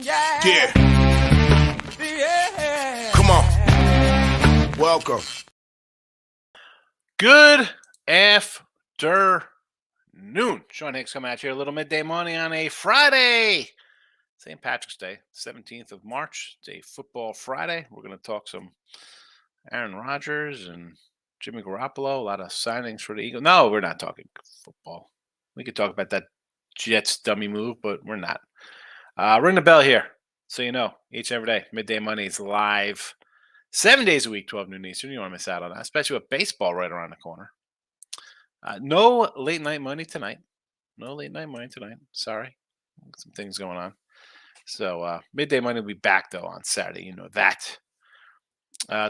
Yeah. Come on. Welcome. Good afternoon. Sean Hicks coming at you a little midday morning on a Friday. St. Patrick's Day, 17th of March. It's a football Friday. We're going to talk some Aaron Rodgers and Jimmy Garoppolo. A lot of signings for the Eagles. No, we're not talking football. We could talk about that Jets dummy move, but we're not. Ring the bell here so you know each and every day. Midday Money is live 7 days a week, 12 noon Eastern. You don't want to miss out on that, especially with baseball right around the corner. No late night money tonight. Sorry. Some things going on. So midday money will be back, though, on Saturday. You know that.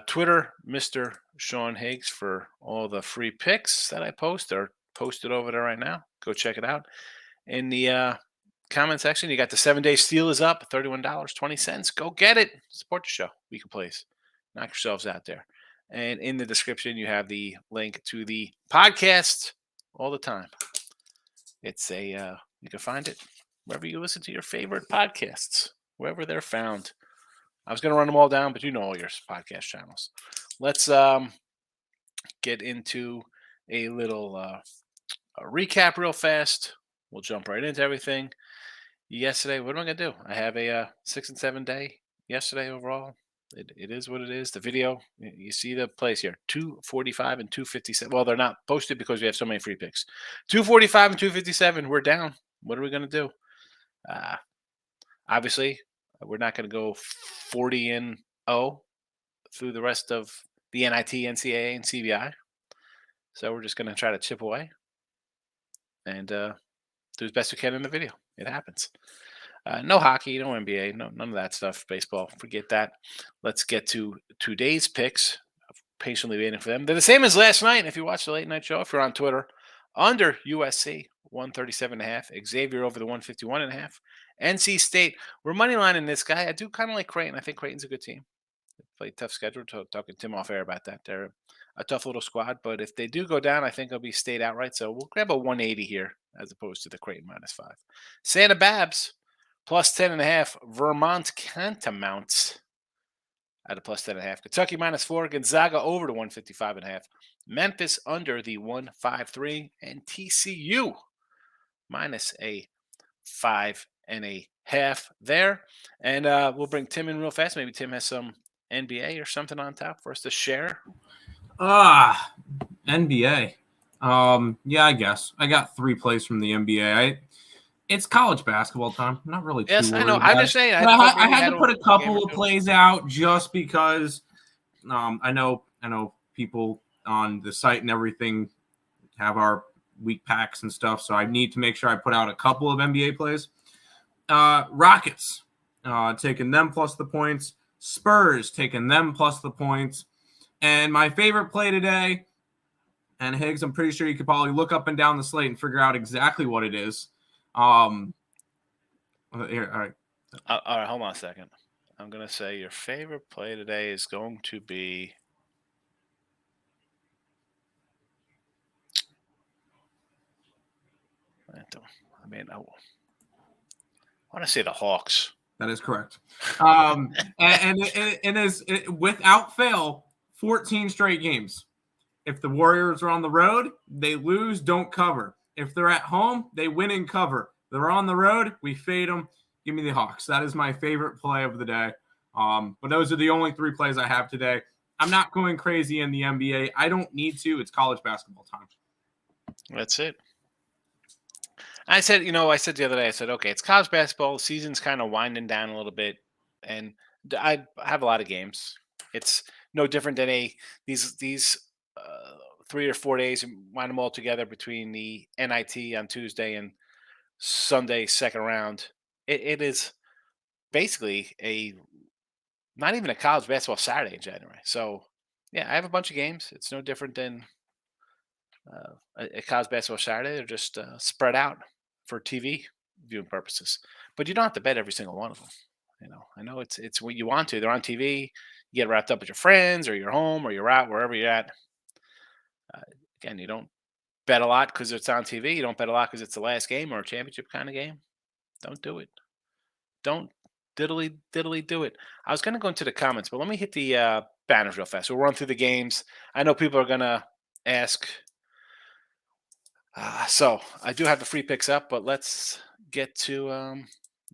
Twitter, Mr. Sean Higgs, for all the free picks that I post are posted over there right now. Go check it out. In the comment section, you got the 7-day steal is up, $31.20. Go get it. Support the show. Weekly plays. Knock yourselves out there. And in the description, you have the link to the podcast all the time. It's you can find it wherever you listen to your favorite podcasts, wherever they're found. I was going to run them all down, but you know all your podcast channels. Let's get into a little a recap real fast. We'll jump right into everything. Yesterday, what am I going to do? I have a 6 and 7 day yesterday overall. It is what it is. The video, you see the plays here, 245 and 257. Well, they're not posted because we have so many free picks. 245 and 257, we're down. What are we going to do? Obviously, we're not going to go 40 and 0 through the rest of the NIT, NCAA, and CBI. So we're just going to try to chip away and do as best we can in the video. It happens. No hockey, no NBA, none of that stuff. Baseball, forget that. Let's get to today's picks. I'm patiently waiting for them. They're the same as last night. If you watch the late night show, if you're on Twitter, under USC, 137.5. Xavier over the 151.5. NC State, we're moneylining this guy. I do kind of like Creighton. I think Creighton's a good team. They play a tough schedule. Talking to Tim off air about that. They're a tough little squad, but if they do go down, I think it'll be State outright. So we'll grab a 180 here as opposed to the Creighton -5. Santa Babs, plus 10.5. Vermont Catamounts at a plus 10.5. Kentucky -4. Gonzaga over to 155.5. Memphis under the 153. And TCU minus a 5.5 there. And we'll bring Tim in real fast. Maybe Tim has some NBA or something on top for us to share. NBA. Yeah, I guess. I got 3 plays from the NBA. It's college basketball time. I'm not really too worried. I know. I'm just saying. I had to put a couple of plays out just because I know people on the site and everything have our week packs and stuff, so I need to make sure I put out a couple of NBA plays. Rockets, taking them plus the points. Spurs, taking them plus the points. And my favorite play today, and Higgs, I'm pretty sure you could probably look up and down the slate and figure out exactly what it is. Here, all right. All right, hold on a second. I'm going to say your favorite play today is going to be I want to say the Hawks. That is correct. And it is without fail 14 straight games. If the Warriors are on the road, they lose, don't cover. If they're at home, they win and cover. They're on the road, we fade them. Give me the Hawks. That is my favorite play of the day. But those are the only 3 plays I have today. I'm not going crazy in the NBA. I don't need to. It's college basketball time. That's it. I said the other day, okay, it's college basketball. The season's kind of winding down a little bit, and I have a lot of games. It's no different than these 3 or 4 days and wind them all together between the NIT on Tuesday and Sunday second round. It is basically not even a college basketball Saturday in January. So yeah, I have a bunch of games. It's no different than a college basketball Saturday. They're just spread out for TV viewing purposes. But you don't have to bet every single one of them. I know it's what you want to. They're on TV. You get wrapped up with your friends, or you're home, or you're out, wherever you're at. Again, you don't bet a lot because it's on TV. You don't bet a lot because it's the last game or a championship kind of game. Don't do it. Don't diddly do it. I was going to go into the comments, but let me hit the banners real fast. We'll run through the games. I know people are going to ask. So I do have the free picks up, but let's get to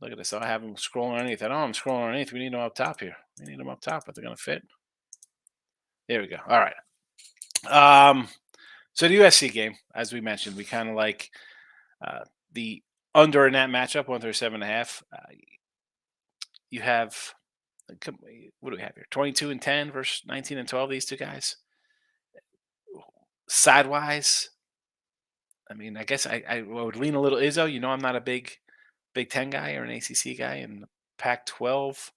look at this. I have them scrolling underneath. I know I'm scrolling underneath. We need them up top here. We need them up top, but they're going to fit. There we go. All right. So the USC game, as we mentioned, we kind of like the under in that matchup, 137.5. You have what do we have here? 22-10 versus 19-12. These two guys. Sidewise, I mean, I guess I would lean a little Izzo. You know, I'm not a Big Ten guy or an ACC guy, and Pac-12.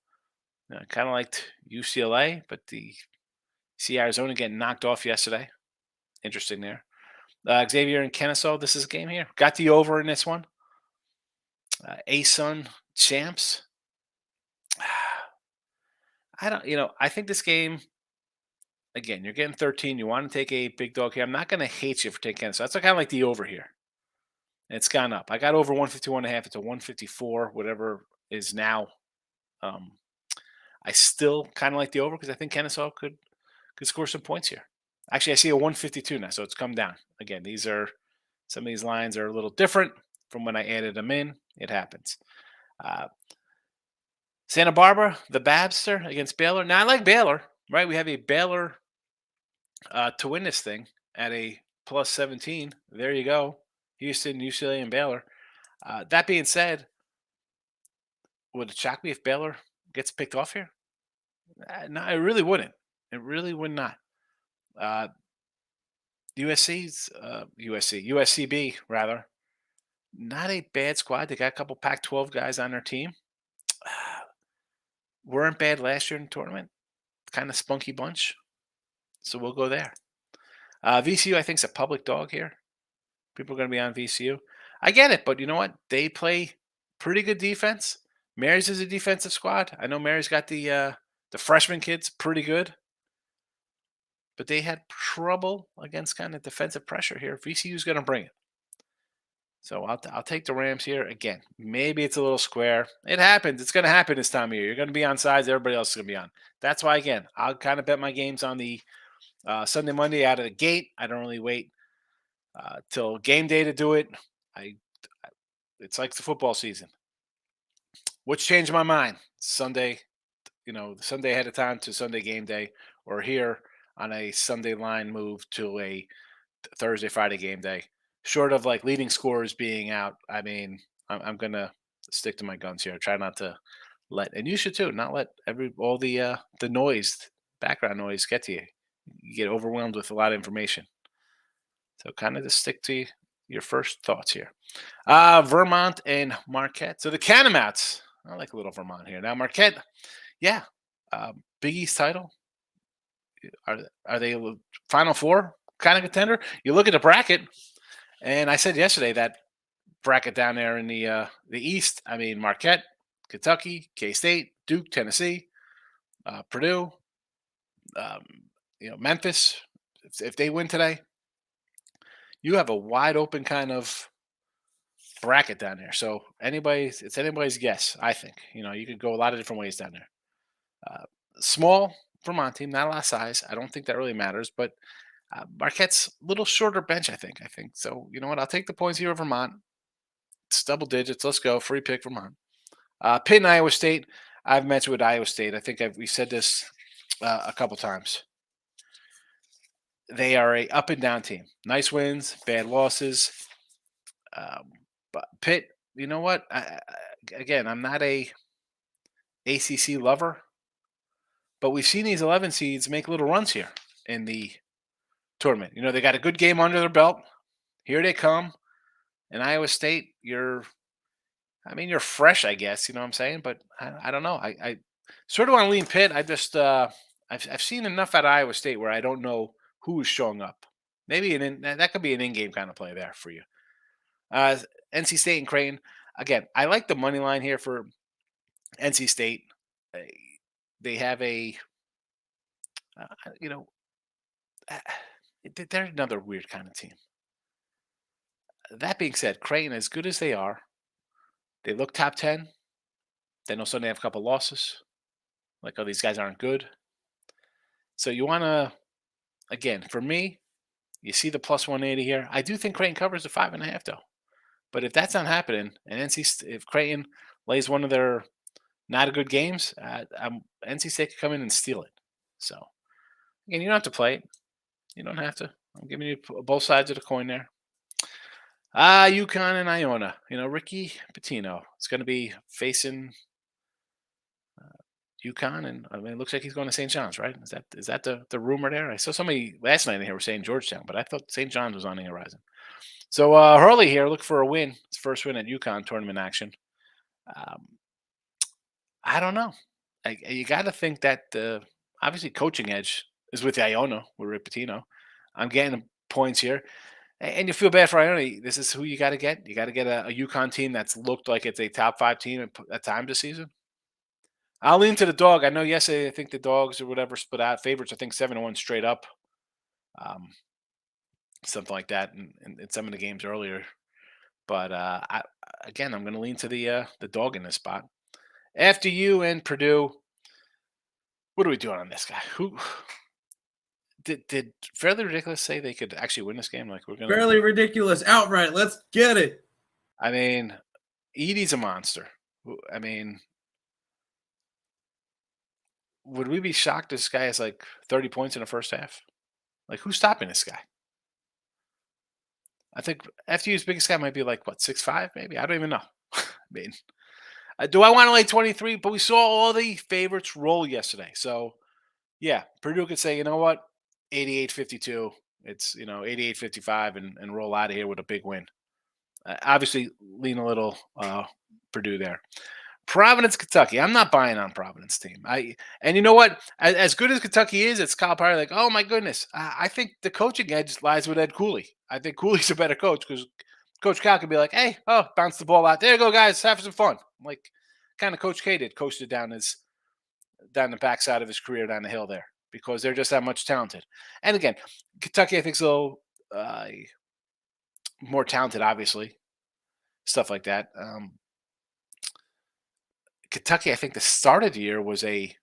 Kind of liked UCLA, but the see Arizona getting knocked off yesterday. Interesting there. Xavier and Kennesaw. This is a game here. Got the over in this one. ASUN champs. I think this game, again, you're getting 13. You want to take a big dog here. I'm not going to hate you for taking Kennesaw. That's kind of like the over here. It's gone up. I got over 151.5. It's a 154, whatever is now. I still kind of like the over because I think Kennesaw could score some points here. Actually, I see a 152 now, so it's come down. Again, some of these lines are a little different from when I added them in. It happens. Santa Barbara, the Babster against Baylor. Now, I like Baylor, right? We have a Baylor to win this thing at a plus 17. There you go. Houston, UCLA, and Baylor. That being said, would it shock me if Baylor gets picked off here? No, it really wouldn't. It really would not. USCB rather, not a bad squad. They got a couple Pac-12 guys on their team. Weren't bad last year in the tournament. Kind of spunky bunch. So we'll go there. VCU, I think, is a public dog here. People are going to be on VCU. I get it, but you know what? They play pretty good defense. Mary's is a defensive squad. I know Mary's got the freshman kids pretty good. But they had trouble against kind of defensive pressure here. VCU's going to bring it. So I'll take the Rams here. Again, maybe it's a little square. It happens. It's going to happen this time of year. You're going to be on sides. Everybody else is going to be on. That's why, again, I'll kind of bet my games on the Sunday, Monday out of the gate. I don't really wait till game day to do it. It's like the football season. Which changed my mind? Sunday, Sunday ahead of time to Sunday game day, or here on a Sunday line move to a Thursday, Friday game day. Short of like leading scores being out, I mean, I'm gonna stick to my guns here. Try not to and you should too, not let all the noise, background noise get to you. You get overwhelmed with a lot of information. So kind of just stick to your first thoughts here. Vermont and Marquette. So the Catamounts. I like a little Vermont here. Now Marquette, yeah, Big East title. Are they a Final Four kind of contender? You look at the bracket, and I said yesterday that bracket down there in the East. I mean, Marquette, Kentucky, K-State, Duke, Tennessee, Purdue, Memphis. If they win today, you have a wide open kind of bracket down there. So it's anybody's guess. I think you could go a lot of different ways down there. Small Vermont team, not a lot of size. I don't think that really matters, but Marquette's a little shorter bench, I think so. You know what? I'll take the points here of Vermont. It's double digits. Let's go. Free pick Vermont. Pitt and Iowa State. I've mentioned with Iowa State. I think we said this a couple times. They are a up and down team. Nice wins, bad losses. But Pitt, you know what? Again, I'm not a ACC lover, but we've seen these 11 seeds make little runs here in the tournament. They got a good game under their belt. Here they come. In Iowa State, you're fresh, I guess. You know what I'm saying? But I don't know. I sort of want to lean Pitt. I just I've seen enough at Iowa State where I don't know who is showing up. Maybe that could be an in-game kind of play there for you. NC State and Creighton. Again, I like the money line here for NC State. They have they're another weird kind of team. That being said, Creighton, as good as they are, they look top 10. Then all of a sudden they have a couple losses. Like, oh, these guys aren't good. So you want to, again, for me, you see the plus 180 here. I do think Creighton covers the 5.5 though. But if that's not happening, and if Creighton lays one of their not a good games, NC State could come in and steal it. So again, you don't have to play it. You don't have to. I'm giving you both sides of the coin there. UConn and Iona. Ricky Pitino is going to be facing UConn, and I mean, it looks like he's going to St. John's, right? Is that the rumor there? I saw somebody last night in here were saying Georgetown, but I thought St. John's was on the horizon. So Hurley here, look for a win. His first win at UConn tournament action. I don't know. You got to think that obviously coaching edge is with Iona, with Rick Pitino. I'm getting points here. And you feel bad for Iona. This is who you got to get. You got to get a UConn team that's looked like it's a top 5 team at times this season. I'll lean to the dog. I know yesterday I think the dogs or whatever split out. Favorites, I think 7-1 straight up. Something like that in some of the games earlier. But I'm going to lean to the dog in this spot. After you and Purdue, what are we doing on this guy? Who did Fairly Ridiculous say they could actually win this game? Like, we're gonna Fairly Ridiculous outright. Let's get it. I mean, Edie's a monster. I mean, would we be shocked this guy has like 30 points in the first half? Like, who's stopping this guy? I think FDU's biggest guy might be like, what, 6'5", maybe? I don't even know. I mean, do I want to lay 23? But we saw all the favorites roll yesterday. So, yeah, Purdue could say, you know what, 88-52. It's, 88-55 and roll out of here with a big win. Obviously, lean a little Purdue there. Providence, Kentucky. I'm not buying on Providence team. And you know what? As good as Kentucky is, it's Kyle Parry. Like, oh my goodness. I think the coaching edge lies with Ed Cooley. I think Cooley's a better coach because Coach Cal could be like, hey, bounce the ball out. There you go, guys. Have some fun. Like, kind of Coach K did, coasted down the backside of his career down the hill there because they're just that much talented. And again, Kentucky, I think, is a little more talented, obviously. Stuff like that. Kentucky, I think the start of the year was a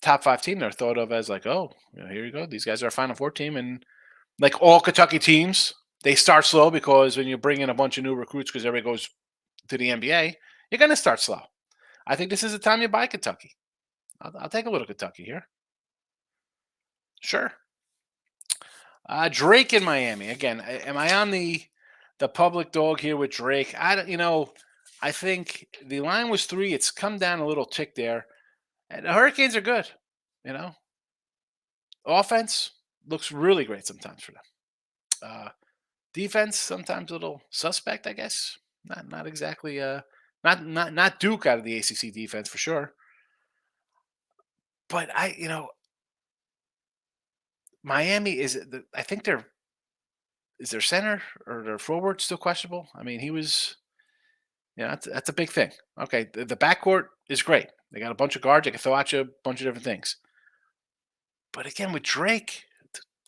top 5 team. They're thought of as like, oh, here you go. These guys are a Final Four team. And like all Kentucky teams, they start slow because when you bring in a bunch of new recruits because everybody goes to the NBA, you're going to start slow. I think this is the time you buy Kentucky. I'll take a little Kentucky here. Sure. Drake in Miami. Again, am I on the public dog here with Drake? I think the line was 3. It's come down a little tick there. And the Hurricanes are good. Offense looks really great sometimes for them. Defense sometimes a little suspect, I guess. Not exactly not Duke out of the ACC defense for sure. But Miami I think is their center or their forward still questionable? I mean, he was. That's a big thing. Okay, the backcourt is great. They got a bunch of guards. They can throw at you a bunch of different things. But again, with Drake,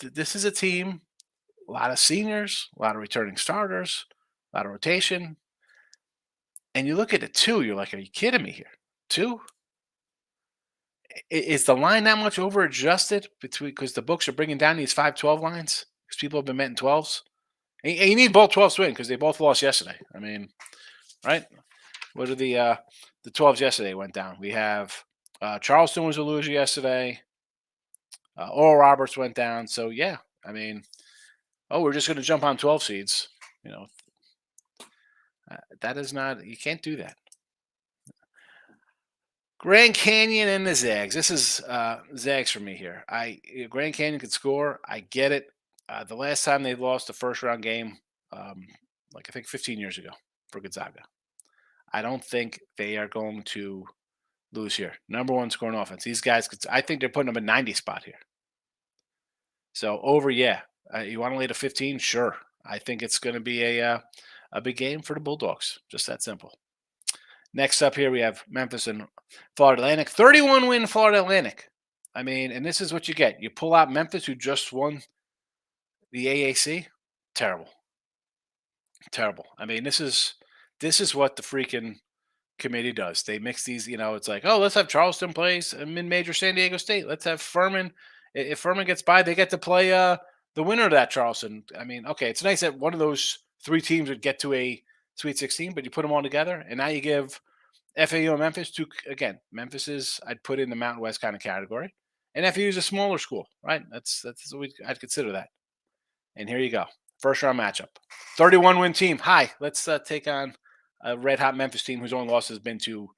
this is a team, a lot of seniors, a lot of returning starters, a lot of rotation. And you look at it, 2, you're like, are you kidding me here? 2? Is the line that much over-adjusted because the books are bringing down these 5-12 lines? Because people have been betting 12s? And you need both 12s to win because they both lost yesterday. I mean, right? What are the 12s yesterday went down? We have Charleston was a loser yesterday. Oral Roberts went down. So, yeah, I mean, we're just going to jump on 12 seeds. That is not – you can't do that. Grand Canyon and the Zags. This is Zags for me here. Grand Canyon could score. I get it. The last time they lost the first-round game, I think 15 years ago for Gonzaga. I don't think they are going to lose here. Number 1 scoring offense. These guys, I think they're putting them in 90 spot here. So over, yeah. You want to lay to 15? Sure. I think it's going to be a big game for the Bulldogs. Just that simple. Next up here, we have Memphis and Florida Atlantic. 31 win Florida Atlantic. I mean, and this is what you get. You pull out Memphis, who just won the AAC. Terrible. I mean, this is what the freaking committee does. They mix these, it's like, oh, let's have Charleston plays a mid-major San Diego State. Let's have Furman. If Furman gets by, they get to play the winner of that Charleston. I mean, okay, it's nice that one of those three teams would get to a Sweet 16, but you put them all together, and now you give FAU and Memphis two. Again, Memphis is I'd put in the Mountain West kind of category, and FAU is a smaller school, right? That's what I'd consider that. And here you go, first round matchup, 31 win team. Hi, let's take on a red hot Memphis team whose only loss has been to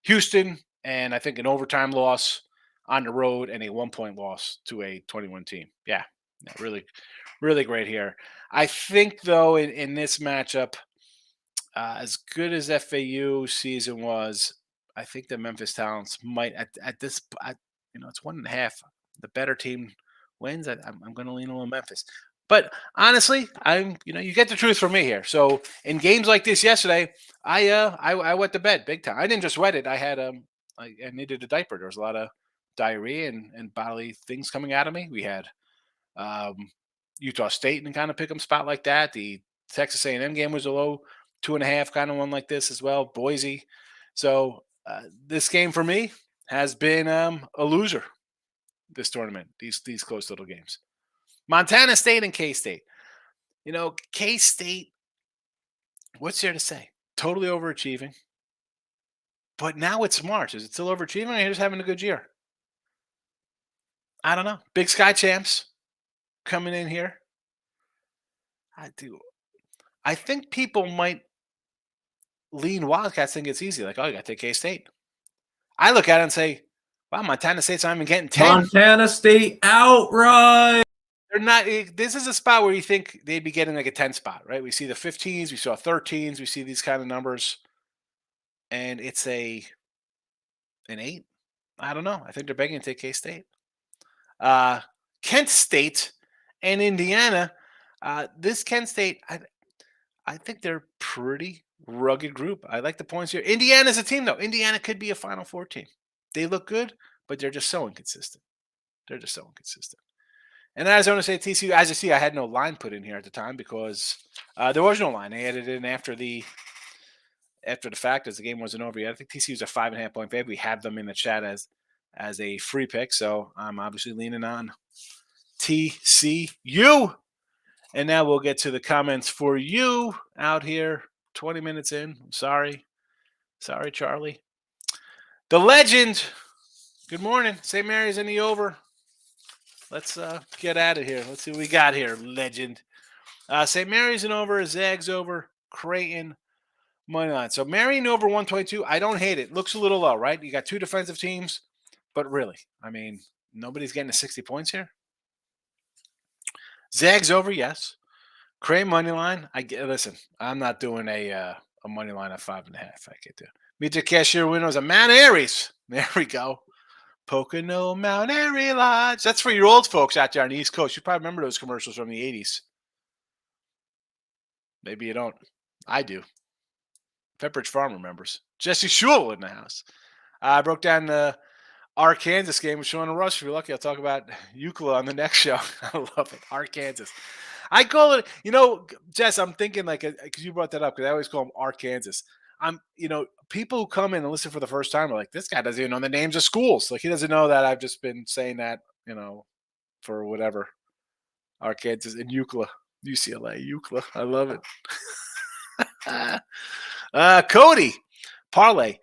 Houston, and I think an overtime loss on the road and a 1-point loss to a 21 team. Yeah, really, really great here. I think, though, in this matchup, as good as FAU season was, I think the Memphis Talents might at this, it's 1.5. The better team wins. I'm going to lean on Memphis. But honestly, you get the truth from me here. So in games like this yesterday, I wet the bed big time. I didn't just wet it. I had I needed a diaper. There was a lot of diarrhea and bodily things coming out of me. We had Utah State in kind of pick 'em spot like that. The Texas A&M game was a low 2.5 kind of one like this as well. Boise. So this game for me has been a loser this tournament. These close little games. Montana State and K-State. K-State, what's there to say? Totally overachieving. But now it's March. Is it still overachieving or are you just having a good year? I don't know. Big Sky champs coming in here. I think people might lean Wildcats, think it's easy. Like, oh, you got to take K-State. I look at it and say, wow, Montana State's not even getting 10. Montana State outright. They're not. This is a spot where you think they'd be getting like a 10 spot, right? We see the 15s, we saw 13s, we see these kind of numbers, and it's an 8. I don't know. I think they're begging to take K-State. Kent State and Indiana. This Kent State, I think they're pretty rugged group. I like the points here. Indiana's a team, though. Indiana could be a Final Four team. They look good, but they're just so inconsistent. And Arizona State, TCU, as you see, I had no line put in here at the time because there was no line. They added it in after the fact as the game wasn't over yet. I think TCU's a 5.5-point favorite. We have them in the chat as a free pick, so I'm obviously leaning on TCU. And now we'll get to the comments for you out here 20 minutes in. I'm sorry. Sorry, Charlie. The legend. Good morning. St. Mary's in the over. Let's get out of here. Let's see what we got here, legend. St. Mary's and over, Zags over, Creighton money line. So Marion over 122. I don't hate it. Looks a little low, right? You got two defensive teams, but really, I mean, nobody's getting to 60 points here. Zags over, yes. Creighton money line. Listen. I'm not doing a money line at 5.5. I get to meet the cashier windows of Mount Airy's. There we go. Pocono Mount Airy Lodge. That's for your old folks out there on the East Coast. You probably remember those commercials from the 80s. Maybe you don't. I do. Pepperidge Farm remembers. Jesse Shule in the house. I broke down the Arkansas game with Sean and Rush. If you're lucky, I'll talk about Euclid on the next show. I love it. Arkansas. I call it, Jess, I'm thinking because you brought that up because I always call them Arkansas. People who come in and listen for the first time are like, this guy doesn't even know the names of schools. Like, he doesn't know that I've just been saying that, for whatever. Arkansas and Euclid, UCLA, Euclid. I love it. Cody, parlay.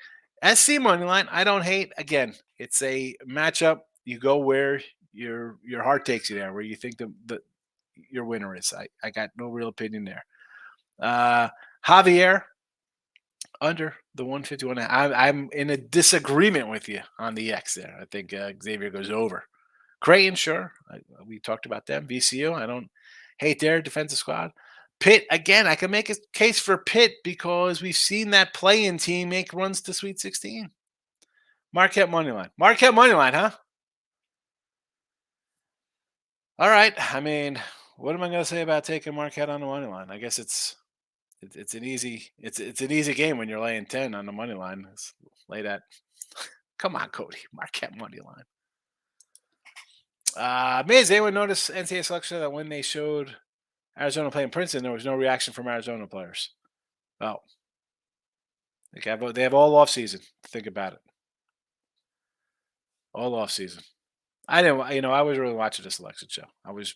SC money line, I don't hate. Again, it's a matchup. You go where your heart takes you there, where you think your winner is. I got no real opinion there. Javier, under the 151. I'm in a disagreement with you on the X there. I think Xavier goes over. Creighton, sure. We talked about them. VCU, I don't hate their defensive squad. Pitt, again, I can make a case for Pitt because we've seen that play-in team make runs to Sweet 16. Marquette money line. Marquette money line, huh? All right. I mean, what am I going to say about taking Marquette on the money line? I guess it's an easy game when you're laying 10 on the money line. Let's lay that. Come on, Cody. Marquette money line. Does anyone notice NCAA selection that when they showed Arizona playing Princeton, there was no reaction from Arizona players? Oh. They have all off season. Think about it. All off season. I didn't. I was really watching the selection show. I was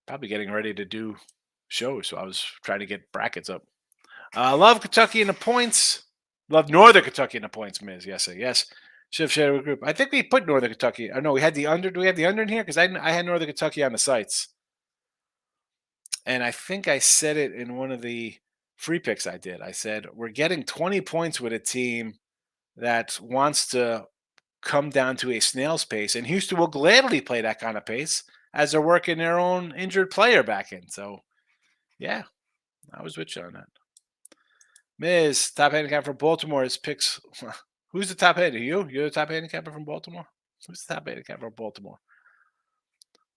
probably getting ready to do shows, so I was trying to get brackets up. Love Kentucky in the points. Love Northern Kentucky in the points, Miz. Yes. Shift Shadow Group. I think we put Northern Kentucky. Or no, we had the under. Do we have the under in here? Because I had Northern Kentucky on the sites. And I think I said it in one of the free picks I did. I said, we're getting 20 points with a team that wants to come down to a snail's pace. And Houston will gladly play that kind of pace as they're working their own injured player back in. So, yeah, I was with you on that. Miz, top handicap from Baltimore is picks. Who's the top handicapper? You're the top handicapper from Baltimore? Who's the top handicapper from Baltimore?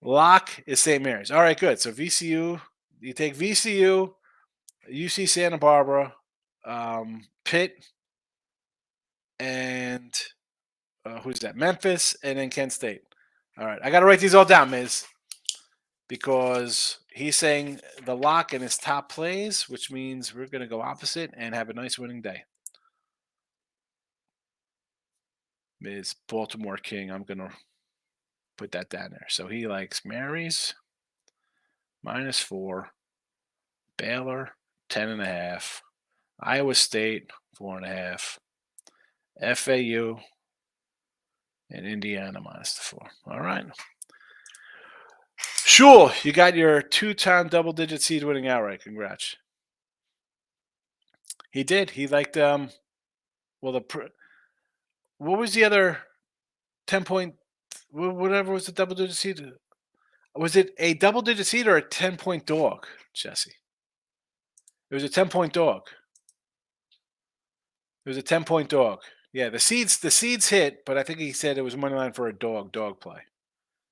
Lock is St. Mary's. All right, good. So VCU, you take VCU, UC Santa Barbara, Pitt, and who's that? Memphis, and then Kent State. All right, I got to write these all down, Miz, because he's saying the lock in his top plays, which means we're going to go opposite and have a nice winning day. Miz, Baltimore King. I'm going to put that down there. So he likes Mary's -4, Baylor 10.5, Iowa State 4.5, FAU and Indiana -4. All right. Sure, you got your 2-time double-digit seed winning outright. Congrats. He did. He liked what was the other 10-point? Whatever was the double-digit seed? Was it a double-digit seed or a 10-point dog, Jesse? It was a 10-point dog. It was a 10-point dog. Yeah, the seeds hit, but I think he said it was money line for a dog play.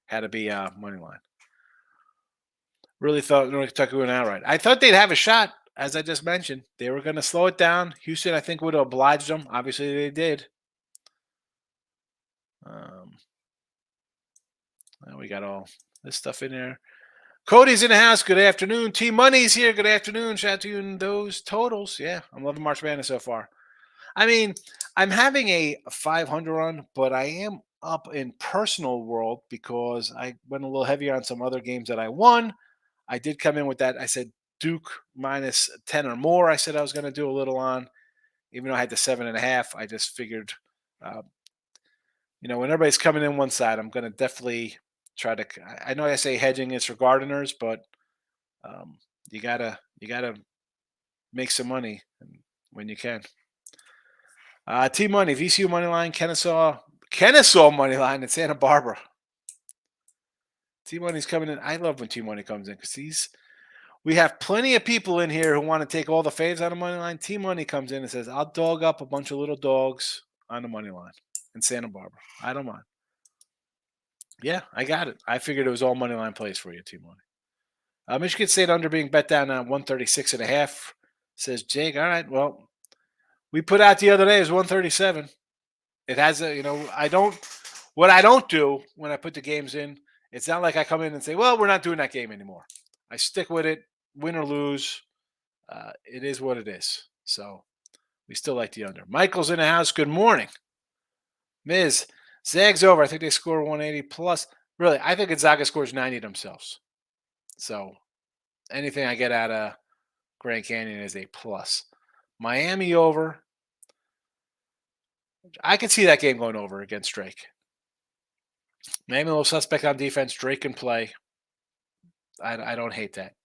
Had to be money line. Really thought North Kentucky went outright. I thought they'd have a shot, as I just mentioned. They were going to slow it down. Houston, I think, would have obliged them. Obviously, they did. We got all this stuff in there. Cody's in the house. Good afternoon. T Money's here. Good afternoon. Shout out to you and those totals. Yeah, I'm loving March Madness so far. I mean, I'm having a 500 run, but I am up in personal world because I went a little heavier on some other games that I won. I did come in with that. I said Duke -10 or more. I said I was going to do a little on, even though I had the 7.5. I just figured, when everybody's coming in one side, I'm going to definitely try to. I know I say hedging is for gardeners, but you gotta make some money when you can. T Money, VCU money line, Kennesaw money line in Santa Barbara. T Money's coming in. I love when T Money comes in because we have plenty of people in here who want to take all the faves on the money line. T Money comes in and says, "I'll dog up a bunch of little dogs on the money line in Santa Barbara. I don't mind." Yeah, I got it. I figured it was all money line plays for you, T Money. Michigan State under being bet down at 136.5. Says Jake. All right, well, we put out the other day is 137. It has what I don't do when I put the games in, it's not like I come in and say, well, we're not doing that game anymore. I stick with it, win or lose. It is what it is. So we still like the under. Michael's in the house. Good morning. Miz, Zag's over. I think they score 180 plus. Really, I think Gonzaga scores 90 themselves. So anything I get out of Grand Canyon is a plus. Miami over. I could see that game going over against Drake. Miami a little suspect on defense. Drake can play. I don't hate that.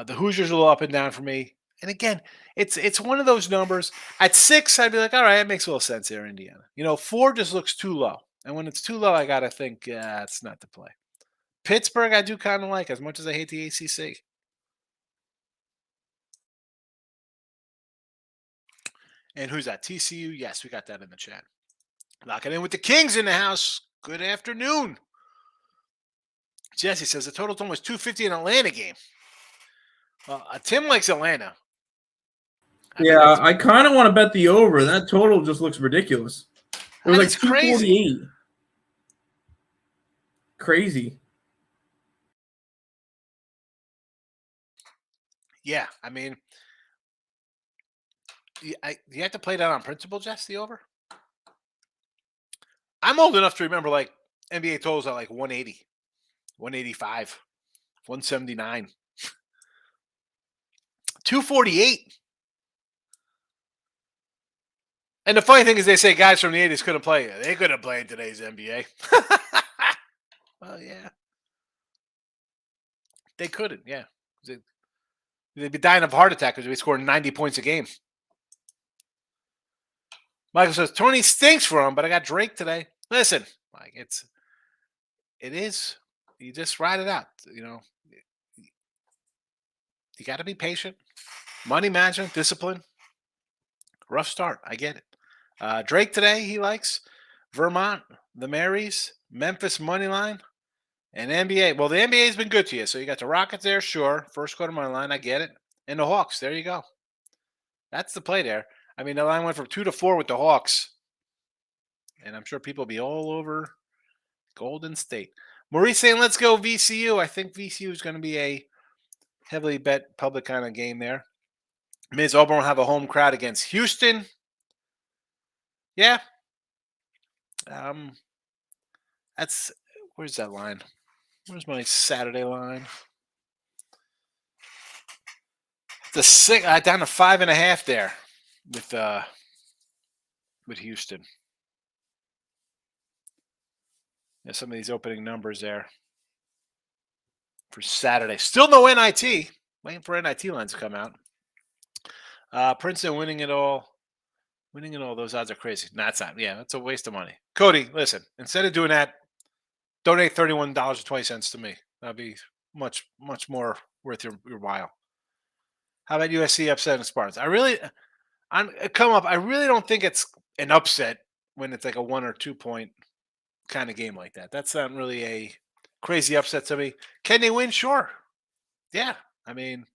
The Hoosiers are a little up and down for me. And again, it's one of those numbers. At 6, I'd be like, all right, that makes a little sense there, Indiana. 4 just looks too low. And when it's too low, I got to think, it's not the play. Pittsburgh, I do kind of like, as much as I hate the ACC. And who's that? TCU? Yes, we got that in the chat. Locking in with the Kings in the house. Good afternoon. Jesse says the total tone was 250 in Atlanta game. Tim likes Atlanta. I kind of want to bet the over. That total just looks ridiculous. It was like 248. Crazy. Yeah, I mean, you have to play that on principle, Jess, the over? I'm old enough to remember like NBA totals at like 180, 185, 179, 248. And the funny thing is they say guys from the 80s couldn't play. They couldn't play in today's NBA. Well, yeah. They couldn't, yeah. They'd be dying of a heart attack because we scored 90 points a game. Michael says, Tony stinks for him, but I got Drake today. Listen, Mike, it is. You just ride it out. You know, you got to be patient. Money management, discipline. Rough start. I get it. Drake today, he likes. Vermont, the Marys, Memphis money line, and NBA. Well, the NBA has been good to you. So you got the Rockets there, sure. First quarter money line, I get it. And the Hawks, there you go. That's the play there. I mean, the line went from 2 to 4 with the Hawks. And I'm sure people will be all over Golden State. Maurice saying, let's go VCU. I think VCU is going to be a heavily bet public kind of game there. Miz Auburn will have a home crowd against Houston. Yeah. Where's that line? Where's my Saturday line? The 6 down to 5.5 there with Houston. Yeah, some of these opening numbers there for Saturday. Still no NIT. Waiting for NIT lines to come out. Princeton winning it all. Winning it all. Those odds are crazy. No, that's not. Yeah, that's a waste of money. Cody, listen. Instead of doing that, donate $31.20 to me. That'd be much, much more worth your while. How about USC upsetting Spartans? I really don't think it's an upset when it's like a 1 or 2 point kind of game like that. That's not really a crazy upset to me. Can they win? Sure. Yeah. I mean,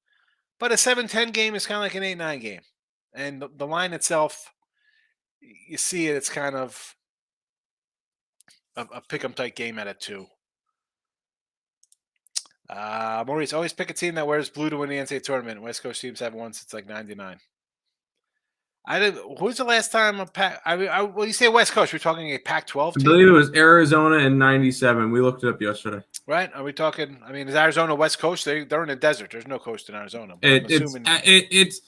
but a 7-10 game is kind of like an 8-9 game. And the line itself, you see it, it's kind of a pick 'em type game at a 2. Maurice, always pick a team that wears blue to win the NCAA tournament. West Coast teams have won since like 99. Who's the last time a Pac? Well, you say West Coast, we're talking a Pac-12 team? I believe it was Arizona in '97. We looked it up yesterday. Right? Are we talking? I mean, is Arizona West Coast? They're in the desert. There's no coast in Arizona. It's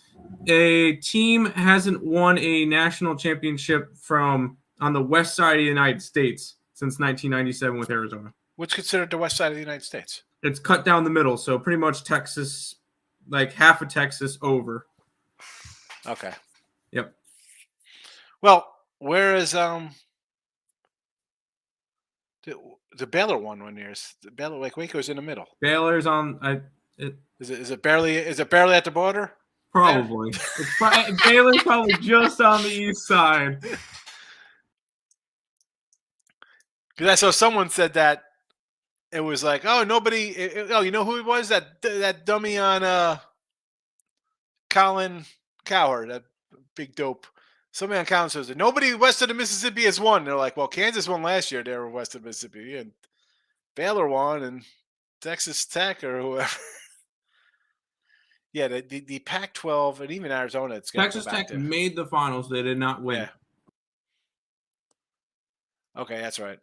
a team hasn't won a national championship on the west side of the United States since 1997 with Arizona. What's considered the west side of the United States? It's cut down the middle, so pretty much Texas, like half of Texas over. Okay. Yep. Well, where is the Baylor one year? The Baylor, like Waco's in the middle. Baylor's on. Is it barely at the border? Probably. Baylor's probably just on the east side. Because I saw someone said that it was like, oh, nobody. You know who it was? That dummy on Colin Cowherd, that big dope. Somebody on Colin says that nobody west of the Mississippi has won. They're like, well, Kansas won last year. They were west of Mississippi, and Baylor won, and Texas Tech or whoever. Yeah, the Pac-12 and even Arizona. It's Texas Tech made the finals. They did not win. Yeah. Okay, that's right.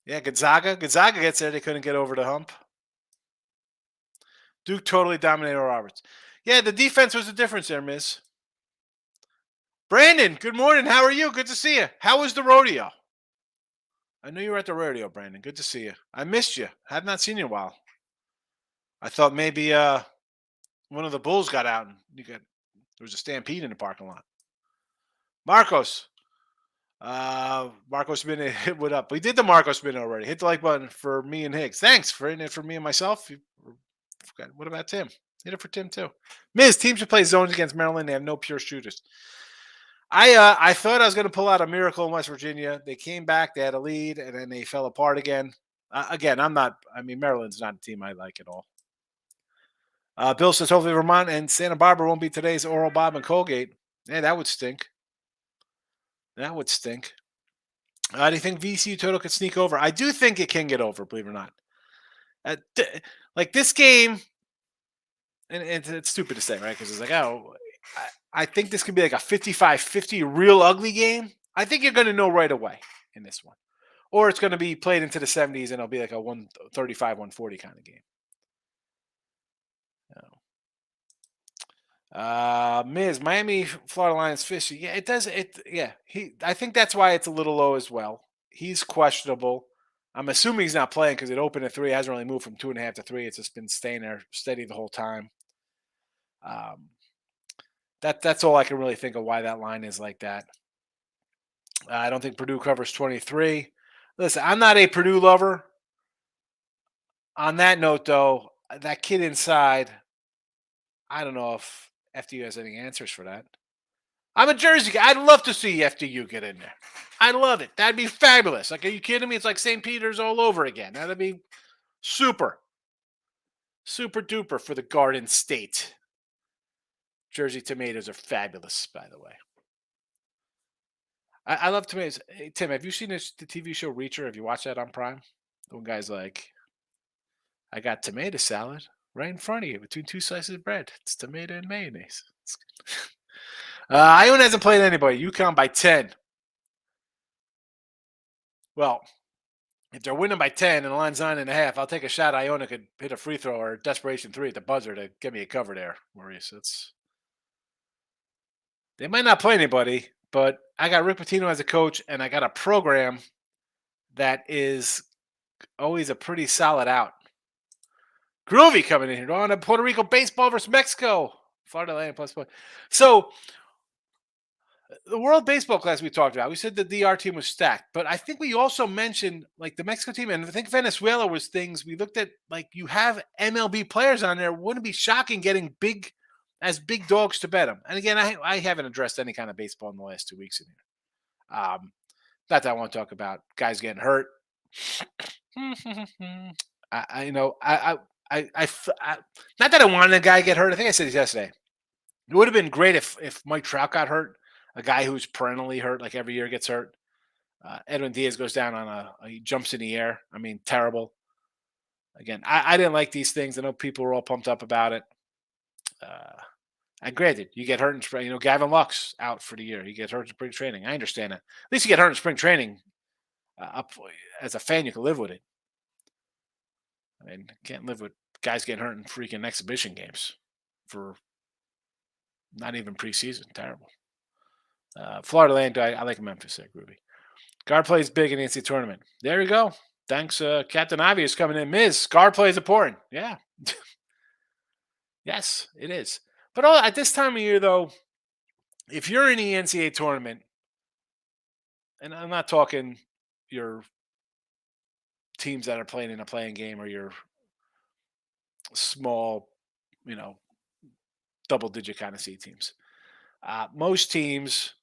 Yeah, Gonzaga gets there. They couldn't get over the hump. Duke totally dominated Roberts. Yeah, the defense was the difference there, Miz. Brandon, good morning. How are you? Good to see you. How was the rodeo? I knew you were at the rodeo, Brandon. Good to see you. I missed you. I have not seen you in a while. I thought maybe one of the bulls got out and there was a stampede in the parking lot. Marcos Minute, hit what up? We did the Marcos Minute already. Hit the like button for me and Higgs. Thanks for hitting it for me and myself. What about Tim? Hit it for Tim too. Miz, teams who play zones against Maryland, they have no pure shooters. I thought I was going to pull out a miracle in West Virginia. They came back, they had a lead, and then they fell apart again. Maryland's not a team I like at all. Bill says hopefully Vermont and Santa Barbara won't be today's Oral Bob and Colgate. Yeah, that would stink. That would stink. Do you think VCU total could sneak over? I do think it can get over, believe it or not. Like this game, and it's stupid to say, right? Because it's like, oh, I think this could be like a 55-50 real ugly game. I think you're going to know right away in this one. Or it's going to be played into the 70s and it'll be like a 135-140 kind of game. Miz, Miami, Florida Lions, fishy. Yeah, it does. I think that's why it's a little low as well. He's questionable. I'm assuming he's not playing because it opened at 3. It hasn't really moved from 2.5 to 3. It's just been staying there steady the whole time. That's all I can really think of why that line is like that. I don't think Purdue covers 23. Listen, I'm not a Purdue lover. On that note, though, that kid inside, I don't know if FDU has any answers for that. I'm a Jersey guy. I'd love to see FDU get in there. I'd love it. That'd be fabulous. Like, are you kidding me? It's like St. Peter's all over again. That'd be super. Super duper for the Garden State. Jersey tomatoes are fabulous, by the way. I love tomatoes. Hey, Tim, have you seen the TV show Reacher? Have you watched that on Prime? The one guy's like, I got tomato salad right in front of you between 2 slices of bread. It's tomato and mayonnaise. Ione hasn't played anybody. UConn by 10. Well, if they're winning by 10 and the line's 9.5, I'll take a shot. Iona could hit a free throw or a desperation 3 at the buzzer to get me a cover there, Maurice. They might not play anybody, but I got Rick Pitino as a coach, and I got a program that is always a pretty solid out. Groovy coming in here. On to Puerto Rico baseball versus Mexico. Florida Atlantic plus point. So the World Baseball Class we talked about, we said the DR team was stacked, but I think we also mentioned like the Mexico team, and I think Venezuela was things we looked at. Like, you have MLB players on there. Wouldn't it be shocking getting big dogs to bet them? And again, I haven't addressed any kind of baseball in the last 2 weeks in here. Not that I want to talk about guys getting hurt. Not that I wanted a guy to get hurt. I think I said this yesterday. It would have been great if Mike Trout got hurt, a guy who's perennially hurt, like every year gets hurt. Edwin Diaz goes down on he jumps in the air. I mean, terrible. Again, I didn't like these things. I know people were all pumped up about it. And granted, you get hurt in spring. Gavin Lux out for the year. He gets hurt in spring training. I understand that. At least you get hurt in spring training. As a fan, you can live with it. I mean, can't live with guys getting hurt in freaking exhibition games for not even preseason. Terrible. Florida Land, I like Memphis there, Groovy. Guard plays big in the NCAA tournament. There you go. Thanks, Captain Obvious coming in. Miz, guard plays important. Yeah. Yes, it is. But at this time of year, though, if you're in the NCAA tournament, and I'm not talking your teams that are playing in a playing game or your small, double-digit kind of seed teams. Most teams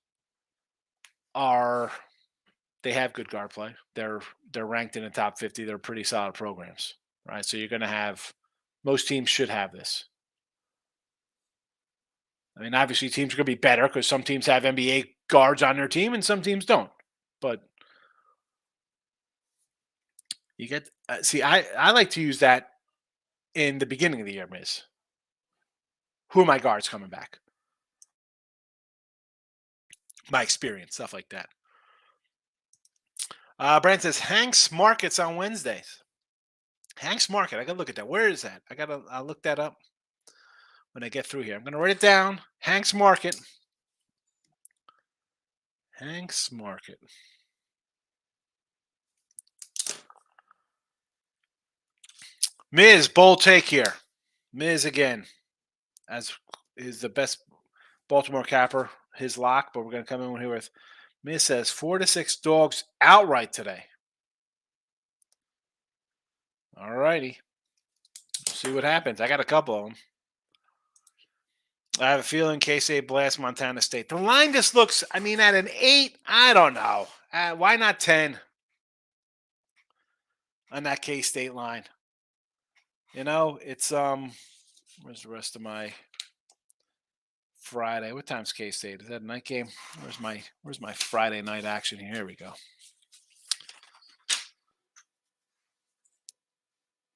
they have good guard play. They're ranked in the top 50. They're pretty solid programs, right? So you're going to have most teams should have this. I mean, obviously teams are going to be better because some teams have NBA guards on their team and some teams don't. But you get I like to use that in the beginning of the year, Miz. Who are my guards coming back? My experience, stuff like that. Brand says Hank's Markets on Wednesdays. Hank's Market. I got to look at that. Where is that? I'll look that up when I get through here. I'm going to write it down. Hank's Market. Hank's Market. Miz, bold take here. Miz again, as is the best Baltimore capper, his lock, but we're going to come in here with Miz says 4 to 6 dogs outright today. All righty. See what happens. I got a couple of them. I have a feeling K-State blast Montana State. The line just looks, at an 8, I don't know. Why not 10 on that K-State line? It's, where's the rest of my Friday? What time's K-State? Is that a night game? Where's my Friday night action here? Here we go.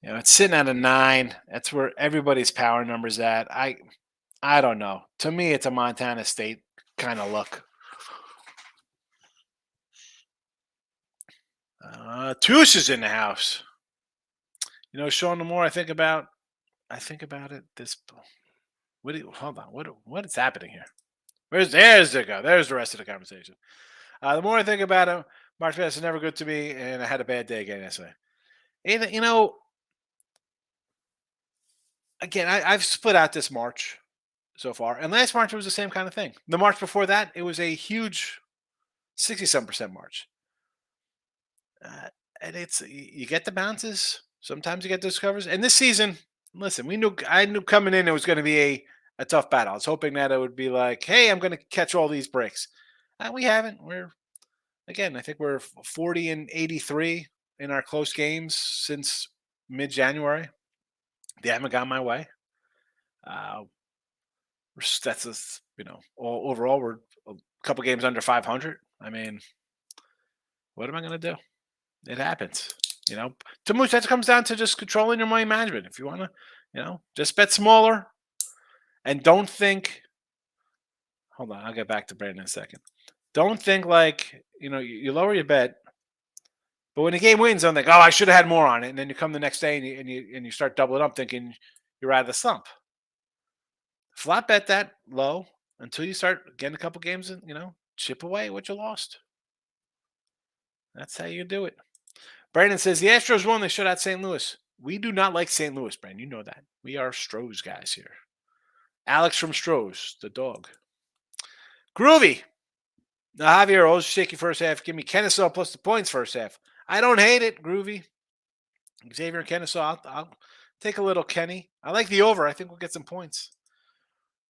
It's sitting at a 9. That's where everybody's power number's at. I don't know. To me, it's a Montana State kind of look. Touche is in the house. You know, Sean, the more I think about it. Hold on. What is happening here? There's the go. There's the rest of the conversation. The more I think about it, March Madness is never good to me, and I had a bad day again yesterday. And, you know, again, I've split out this March so far, and last March it was the same kind of thing. The March before that, it was a huge 67% March. And you get the bounces. Sometimes you get those covers. And this season, listen, I knew coming in it was going to be a tough battle. I was hoping that it would be like, hey, I'm going to catch all these breaks. We haven't. I think we're 40 and 83 in our close games since mid-January. They haven't gone my way. Overall we're a couple games under 500. I mean, what am I going to do? It happens. To Moose, that comes down to just controlling your money management. If you want to, just bet smaller and don't think. Hold on, I'll get back to Brandon in a second. Don't think like, you lower your bet, but when the game wins, don't think, oh, I should have had more on it. And then you come the next day and you start doubling up thinking you're out of the slump. Flat bet that low until you start getting a couple games and, chip away what you lost. That's how you do it. Brandon says the Astros won. They shut out St. Louis. We do not like St. Louis, Brandon. You know that. We are Stroh's guys here. Alex from Stroh's, the dog. Groovy. Now, Javier, always shaky first half. Give me Kennesaw plus the points first half. I don't hate it, Groovy. Xavier and Kennesaw. I'll take a little Kenny. I like the over. I think we'll get some points.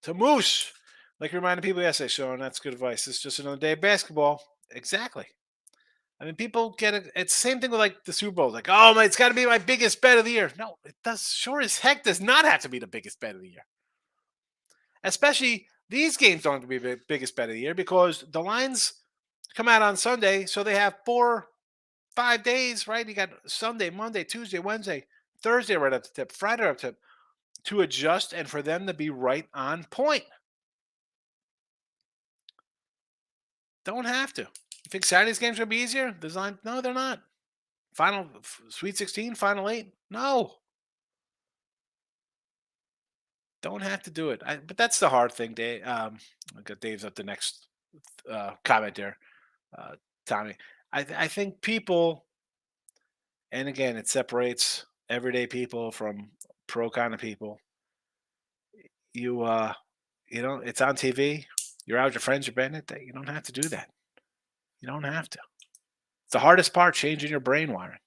To Moose. Like reminding people yesterday, Sean, that's good advice. It's just another day of basketball. Exactly. I mean, people get it. It's the same thing with like the Super Bowl. Like, oh, it's got to be my biggest bet of the year. No, it does. Sure as heck does not have to be the biggest bet of the year. Especially these games don't have to be the biggest bet of the year because the lines come out on Sunday. So they have 4-5 days, right? You got Sunday, Monday, Tuesday, Wednesday, Thursday right up to tip, Friday up to tip to adjust and for them to be right on point. Don't have to. You think Saturday's game's going to be easier? No, they're not. Final Sweet 16, Final 8? No. Don't have to do it. But that's the hard thing, Dave. I got Dave's up the next comment there, Tommy. I think people, and again, it separates everyday people from pro kind of people. It's on TV. You're out with your friends, you're betting it. You don't have to do that. You don't have to. It's the hardest part, changing your brain wiring.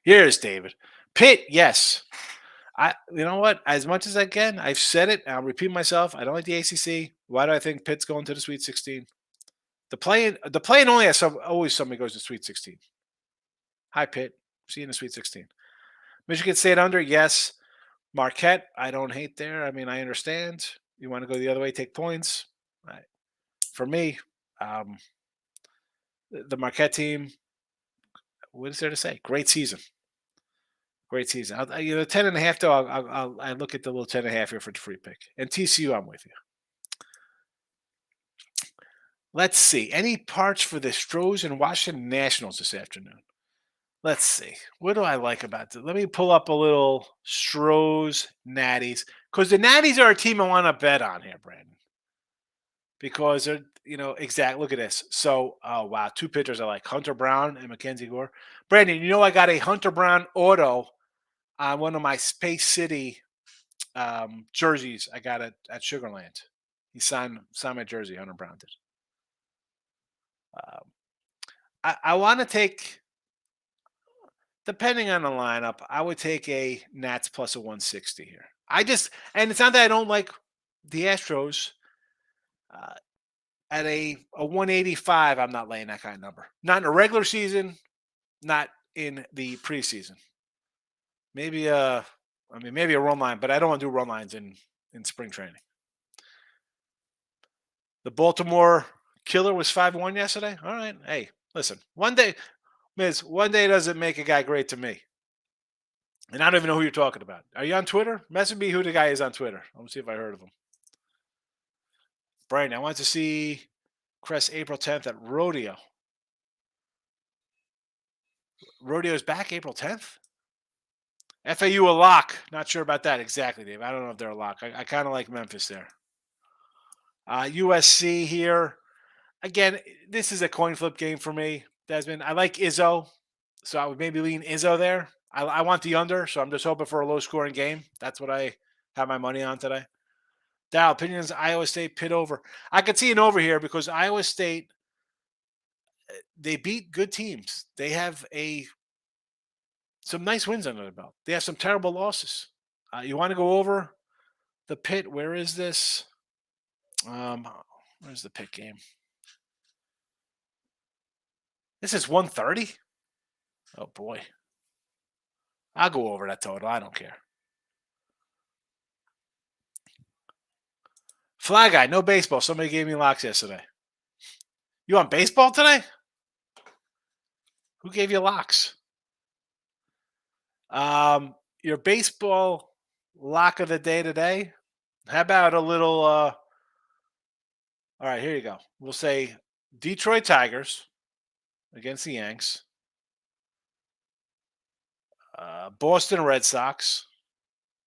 Here's David. Pitt, yes. You know what? As much as I can, I've said it, and I'll repeat myself. I don't like the ACC. Why do I think Pitt's going to the Sweet 16? The play-in only has always somebody goes to Sweet 16. Hi, Pitt. See you in the Sweet 16. Michigan State under, yes. Marquette, I don't hate there. I mean, I understand. You want to go the other way, take points. For me, the Marquette team, what is there to say? Great season. Great season. 10.5 though. I look at the little 10.5 here for the free pick. And TCU, I'm with you. Let's see. Any parts for the Stros and Washington Nationals this afternoon? Let's see. What do I like about this? Let me pull up a little Stros Natties. Because the Natties are a team I want to bet on here, Brandon. Because they're, exact. Look at this. So, oh, wow. 2 pitchers I like. Hunter Brown and Mackenzie Gore. Brandon, I got a Hunter Brown auto on one of my Space City jerseys I got at Sugarland. He signed my jersey, Hunter Brown did. I want to take, depending on the lineup, I would take a Nats plus a 160 here. And it's not that I don't like the Astros. At a 185, I'm not laying that kind of number. Not in a regular season, not in the preseason. Maybe a run line, but I don't want to do run lines in spring training. The Baltimore Killer was 5-1 yesterday. All right. Hey, listen, one day doesn't make a guy great to me. And I don't even know who you're talking about. Are you on Twitter? Message me who the guy is on Twitter. Let me see if I heard of him. Brian, I want to see Crest April 10th at Rodeo. Rodeo's back April 10th? FAU a lock. Not sure about that exactly, Dave. I don't know if they're a lock. I kind of like Memphis there. USC here. Again, this is a coin flip game for me, Desmond. I like Izzo, so I would maybe lean Izzo there. I want the under, so I'm just hoping for a low-scoring game. That's what I have my money on today. Dow, opinions, Iowa State, Pitt over. I could see an over here because Iowa State, they beat good teams. They have some nice wins under their belt. They have some terrible losses. You want to go over the Pitt? Where is this? Where's the Pitt game? This is 130? Oh, boy. I'll go over that total. I don't care. Fly guy, no baseball. Somebody gave me locks yesterday. You want baseball today? Who gave you locks? Your baseball lock of the day today? How about a little all right, here you go. We'll say Detroit Tigers against the Yanks. Boston Red Sox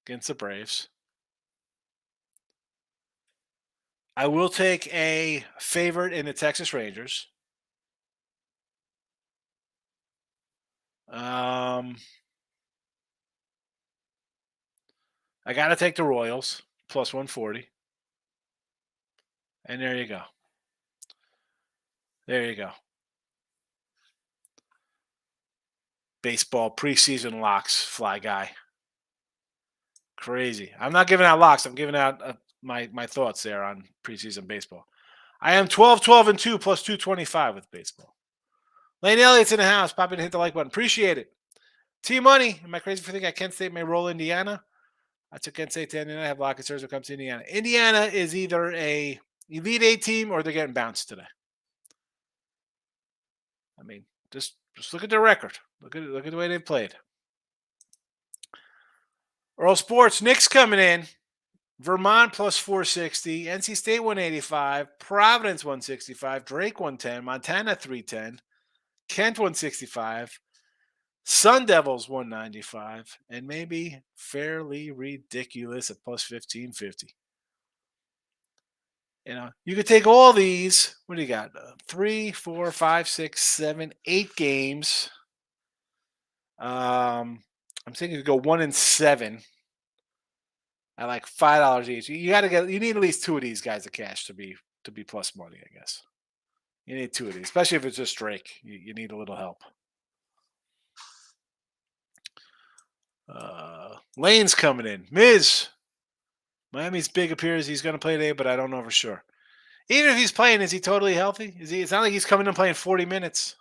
against the Braves. I will take a favorite in the Texas Rangers. I got to take the Royals plus 140. And there you go. There you go. Baseball preseason locks, fly guy. Crazy. I'm not giving out locks. I'm giving out my thoughts there on preseason baseball. I am 12-12-2 plus 225 with baseball. Lane Elliott's in the house. Pop in and hit the like button. Appreciate it. T-Money. Am I crazy for thinking Kent State may roll Indiana? I took Kent State to Indiana. I have lock concerns when it comes to Indiana. Indiana is either a Elite Eight team or they're getting bounced today. I mean, just look at their record. Look at the way they've played. Earl Sports, Knicks coming in. Vermont plus 460. NC State 185. Providence 165. Drake 110. Montana 310. Kent 165. Sun Devils 195. And maybe fairly ridiculous at plus 1550. You know, you could take all these. What do you got? 3, 4, 5, 6, 7, 8 games. I'm thinking to go 1-7 at like $5 each. You need at least 2 of these guys to cash to be plus money, I guess. You need 2 of these, especially if it's just Drake. You need a little help. Lane's coming in. Miz. Miami's big appears he's going to play today, but I don't know for sure. Even if he's playing, is he totally healthy? It's not like he's coming in playing 40 minutes.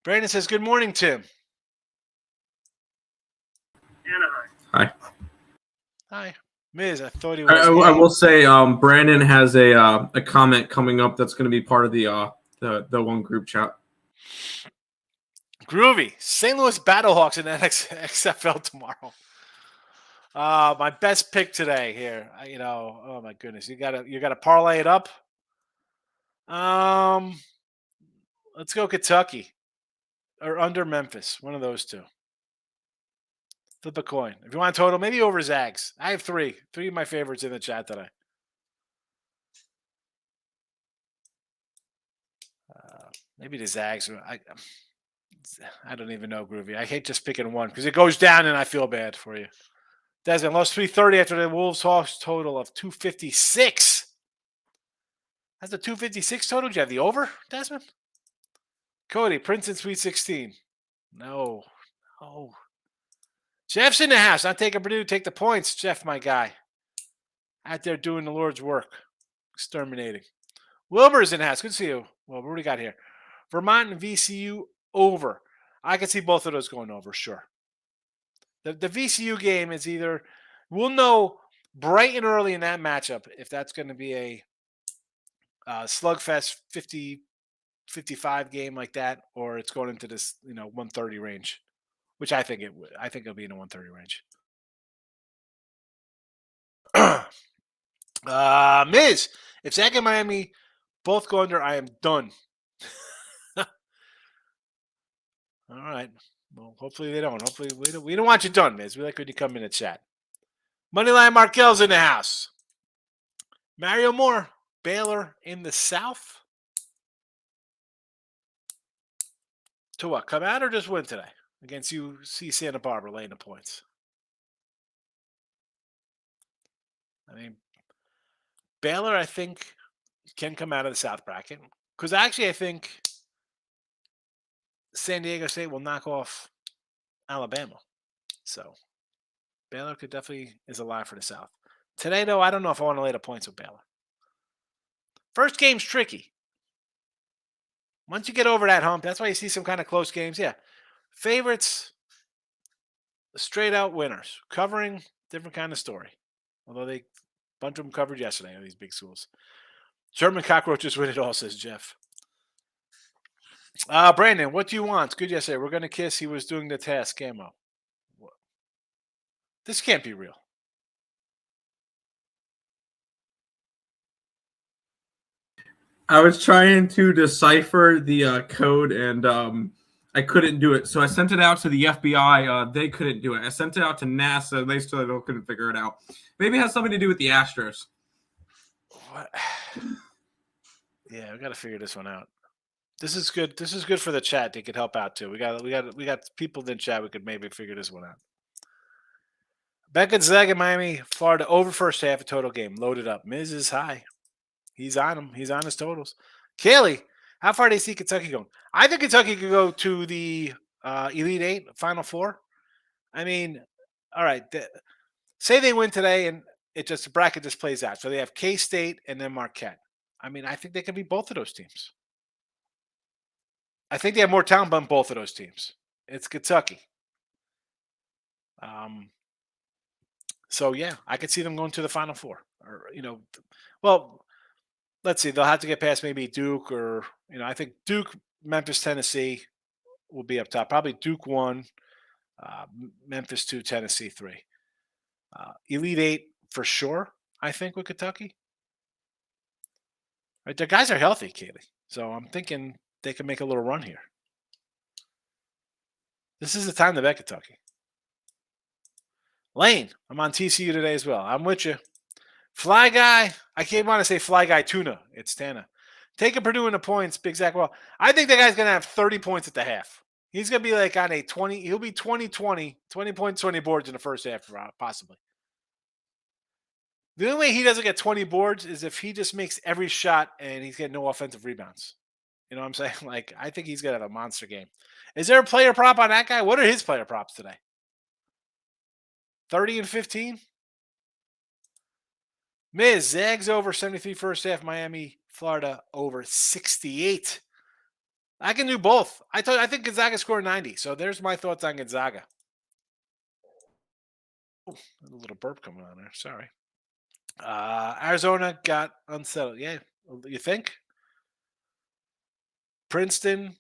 Brandon says, good morning, Tim. Hi. Hi. Miz, I thought he was. I will say Brandon has a comment coming up that's going to be part of the one group chat. Groovy. St. Louis Battlehawks in XFL tomorrow. My best pick today here. Oh my goodness. You gotta parlay it up. Let's go Kentucky. Or under Memphis. One of those two. Flip a coin. If you want total, maybe over Zags. I have 3. 3 of my favorites in the chat today. Maybe the Zags. I don't even know, Groovy. I hate just picking one because it goes down and I feel bad for you. Desmond lost 330 after the Wolves Hawks total of 256. That's the 256 total. Do you have the over, Desmond? Cody, Princeton Sweet 16. No. Jeff's in the house. Not taking Purdue. Take the points. Jeff, my guy. Out there doing the Lord's work. Exterminating. Wilbur's in the house. Good to see you. Well, what do we got here? Vermont and VCU over. I can see both of those going over, sure. The VCU game is either we'll know bright and early in that matchup if that's going to be a slugfest 50-55 game like that, or it's going into this 130 range, which I think it would. I think it'll be in the 130 range. Miz, if Zach and Miami both go under, I am done. All right. Well, hopefully they don't. Hopefully we don't want you done, Miz. We like when you come in and chat. Moneyline Markel's in the house. Mario Moore, Baylor in the South. To what? Come out or just win today against UC Santa Barbara, laying the points. I mean, Baylor, I think, can come out of the South bracket because actually, I think San Diego State will knock off Alabama. So Baylor could definitely is alive for the South. Today, though, I don't know if I want to lay the points with Baylor. First game's tricky. Once you get over that hump, that's why you see some kind of close games. Yeah. Favorites, straight out winners. Covering, different kind of story. Although a bunch of them covered yesterday on these big schools. German cockroaches win it all, says Jeff. Brandon, what do you want? It's good yesterday. We're going to kiss. He was doing the task. Camo. This can't be real. I was trying to decipher the code and I couldn't do it. So I sent it out to the FBI. They couldn't do it. I sent it out to NASA. They still couldn't figure it out. Maybe it has something to do with the Astros. What? Yeah, we got to figure this one out. This is good. This is good for the chat. They could help out too. We got people in chat. We could maybe figure this one out. Becca Zag in Miami, Florida over first half of total game. Loaded up. Miz is high. He's on him. He's on his totals. Kaylee, how far do you see Kentucky going? I think Kentucky could go to the Elite Eight, Final Four. I mean, all right. Say they win today and the bracket just plays out. So they have K-State and then Marquette. I mean, I think they can beat both of those teams. I think they have more talent than both of those teams. It's Kentucky. So yeah, I could see them going to the Final Four. Or well, let's see. They'll have to get past maybe Duke or I think Duke, Memphis, Tennessee will be up top. Probably Duke 1, Memphis 2, Tennessee 3. Elite 8 for sure. I think with Kentucky. Right, their guys are healthy, Kaylee. So I'm thinking they can make a little run here. This is the time to bet Kentucky. Lane, I'm on TCU today as well. I'm with you. Fly Guy, I can't want to say Fly Guy Tuna. It's Tana. Taking Purdue in the points, Big Zach. Well, I think that guy's going to have 30 points at the half. He's going to be like on a 20. He'll be 20 points, 20 boards in the first half, possibly. The only way he doesn't get 20 boards is if he just makes every shot and he's getting no offensive rebounds. You know what I'm saying? Like, I think he's going to have a monster game. Is there a player prop on that guy? What are his player props today? 30 and 15? Miz, Zags over 73 first half, Miami, Florida over 68. I can do both. I think Gonzaga scored 90. So there's my thoughts on Gonzaga. Ooh, a little burp coming on there. Sorry. Arizona got unsettled. Yeah, you think? Princeton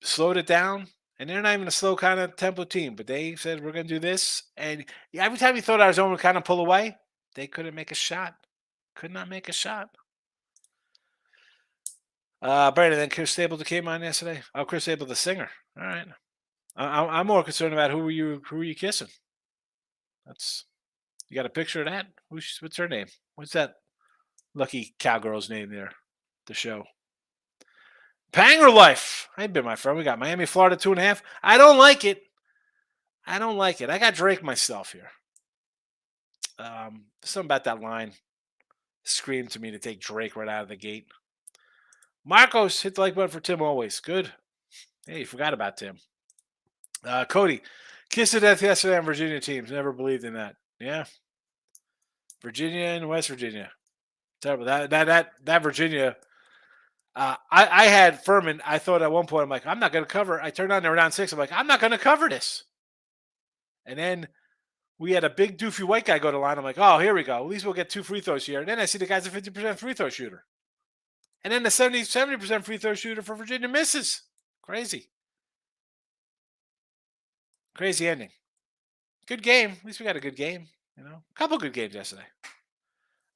slowed it down. And they're not even a slow kind of tempo team, but they said we're going to do this. And every time you thought Arizona would kind of pull away, they couldn't make a shot. Could not make a shot. Brandon, then Chris Stapleton came on yesterday. Oh, Chris Stapleton, the singer. All right. I'm more concerned about who were you kissing? You got a picture of that? What's her name? What's that lucky cowgirl's name there? The show. Panger Life. Hey, been my friend. We got Miami, Florida 2.5. I don't like it. I got Drake myself here. Something about that line screamed to me to take Drake right out of the gate. Marcos, hit the like button for Tim always. Good. Hey, you forgot about Tim. Cody, kiss to death yesterday on Virginia teams. Never believed in that. Yeah. Virginia and West Virginia. Terrible. That Virginia. I had Furman. I thought at one point, I'm like, I'm not going to cover. I turned on, they were down 6. I'm like, I'm not going to cover this. And then we had a big doofy white guy go to the line. I'm like, oh, here we go. At least we'll get 2 free throws here. And then I see the guy's a 50% free throw shooter. And then the 70% free throw shooter for Virginia misses. Crazy. Crazy ending. Good game. At least we got a good game. A couple good games yesterday.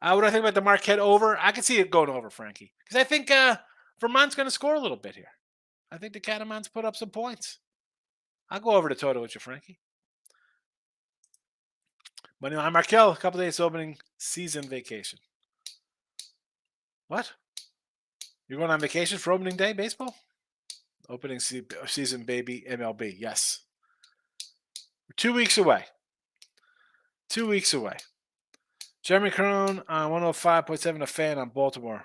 What do I think about the Marquette over? I can see it going over, Frankie, because I think Vermont's going to score a little bit here. I think the Catamounts put up some points. I'll go over the total with you, Frankie. Money line Markel, a couple days opening season vacation. What? You're going on vacation for opening day baseball? Opening season, baby, MLB. Yes. We're 2 weeks away. 2 weeks away. Jeremy Crone on 105.7 a fan on Baltimore.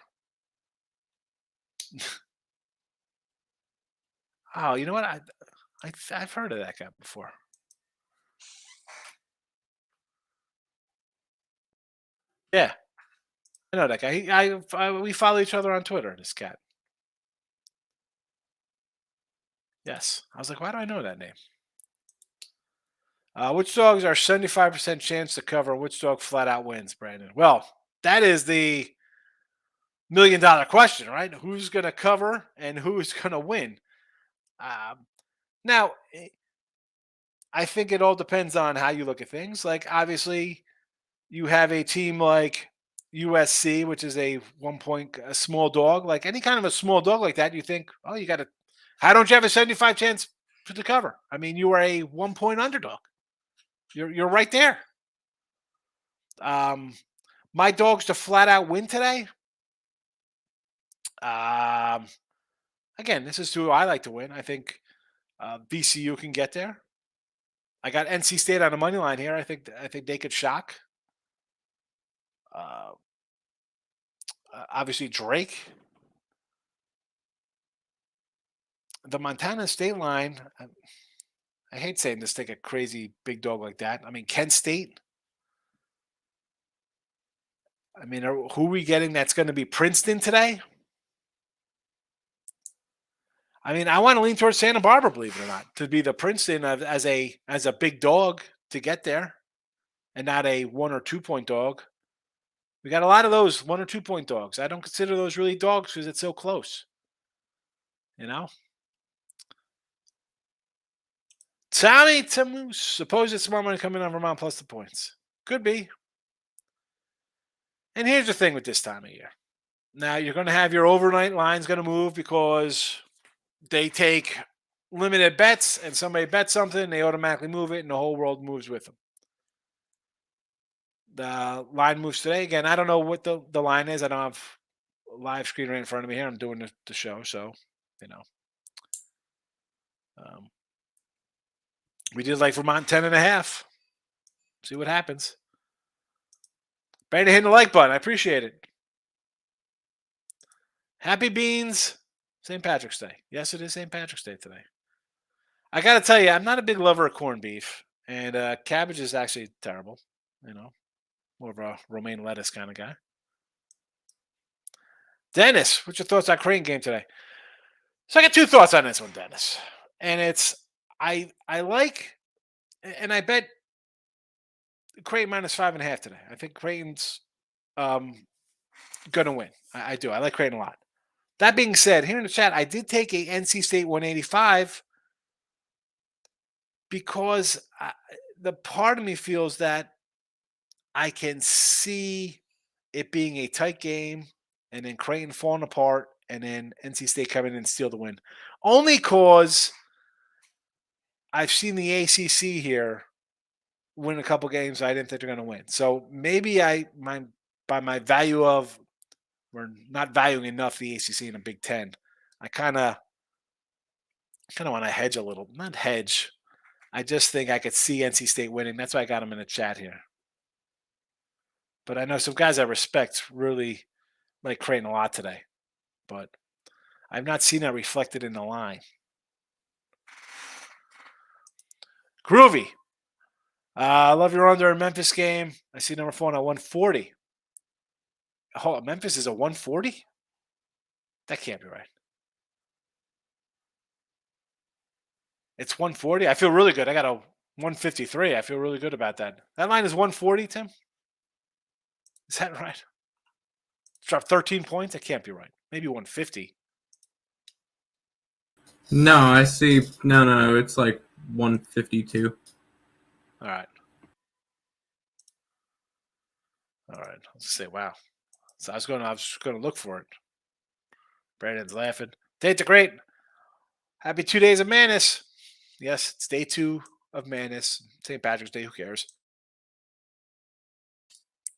Oh, you know what? I've heard of that guy before. Yeah. I know that guy. We follow each other on Twitter, this cat. Yes. I was like, why do I know that name? Which dogs are 75% chance to cover? Which dog flat out wins, Brandon? Well, that is the $1 million question, right? Who's going to cover and who's going to win? Now, I think it all depends on how you look at things. Like, obviously, you have a team like USC, which is a small dog. Like any kind of a small dog like that, you think, oh, you got to. How don't you have a 75 chance to cover? I mean, you are a 1 point underdog. You're right there. My dogs to flat out win today. Again, this is who I like to win. I think VCU can get there. I got NC State on the money line here. I think they could shock. Obviously, Drake. The Montana State line. I hate saying this, take a crazy big dog like that. I mean, Kent State. I mean, who are we getting that's going to be Princeton today? I mean, I want to lean towards Santa Barbara, believe it or not, to be the Princeton as a big dog to get there and not a 1 or 2 point dog. We got a lot of those 1 or 2 point dogs. I don't consider those really dogs because it's so close. You know? Tommy Tamoose. Suppose it's more money coming on Vermont plus the points. Could be. And here's the thing with this time of year. Now, you're going to have your overnight lines going to move because they take limited bets and somebody bets something, they automatically move it, and the whole world moves with them. The line moves today. Again, I don't know what the line is. I don't have a live screen right in front of me here. I'm doing the show, so, you know. We did like Vermont 10.5. See what happens. Brandon hitting the like button. I appreciate it. Happy beans. St. Patrick's Day. Yes, it is St. Patrick's Day today. I got to tell you, I'm not a big lover of corned beef. And cabbage is actually terrible. You know, more of a romaine lettuce kind of guy. Dennis, what's your thoughts on Creighton game today? So I got 2 thoughts on this one, Dennis. And it's, I like, and I bet Creighton minus 5.5 today. I think Creighton's going to win. I do. I like Creighton a lot. That being said, here in the chat, I did take a NC State 185 because the part of me feels that I can see it being a tight game and then Creighton falling apart and then NC State coming in and steal the win. Only because I've seen the ACC here win a couple games I didn't think they're going to win. So maybe by my value of we're not valuing enough the ACC in a Big Ten, I kind of want to hedge a little. Not hedge. I just think I could see NC State winning. That's why I got them in the chat here. But I know some guys I respect really like Creighton a lot today. But I've not seen that reflected in the line. Groovy. I love your under in Memphis game. I see number 4 at 140. Oh, Memphis is a 140? That can't be right. It's 140. I feel really good. I got a 153. I feel really good about that. That line is 140, Tim? Is that right? It's dropped 13 points? That can't be right. Maybe 150. No, I see. No. It's like 152. All right. All right. Let's say, wow. So I was going to look for it. Brandon's laughing. Tate the Great. Happy 2 days of madness. Yes, it's day 2 of madness. St. Patrick's Day. Who cares?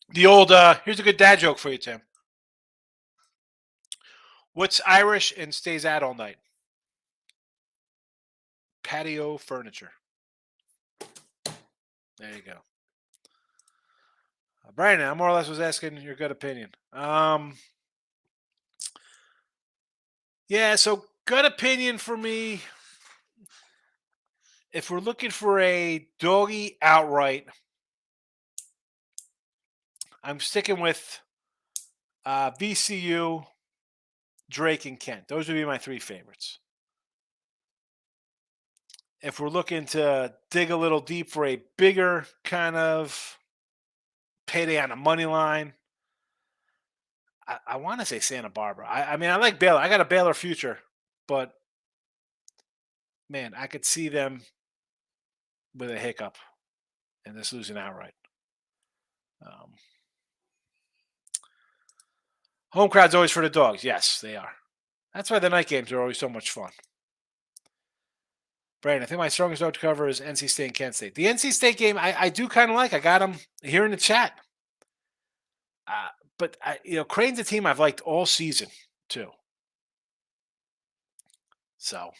The old, here's a good dad joke for you, Tim. What's Irish and stays out all night? Patio furniture. There you go. Brandon, I more or less was asking your good opinion. Yeah, so good opinion for me. If we're looking for a doggy outright, I'm sticking with VCU, Drake, and Kent. Those would be my 3 favorites. If we're looking to dig a little deep for a bigger kind of payday on the money line, I want to say Santa Barbara. I mean, I like Baylor. I got a Baylor future, but man, I could see them with a hiccup and this losing outright. Home crowd's always for the dogs. Yes, they are. That's why the night games are always so much fun. Brandon, I think my strongest dog to cover is NC State and Kent State. The NC State game, I do kind of like. I got them here in the chat. But Creighton's a team I've liked all season too. So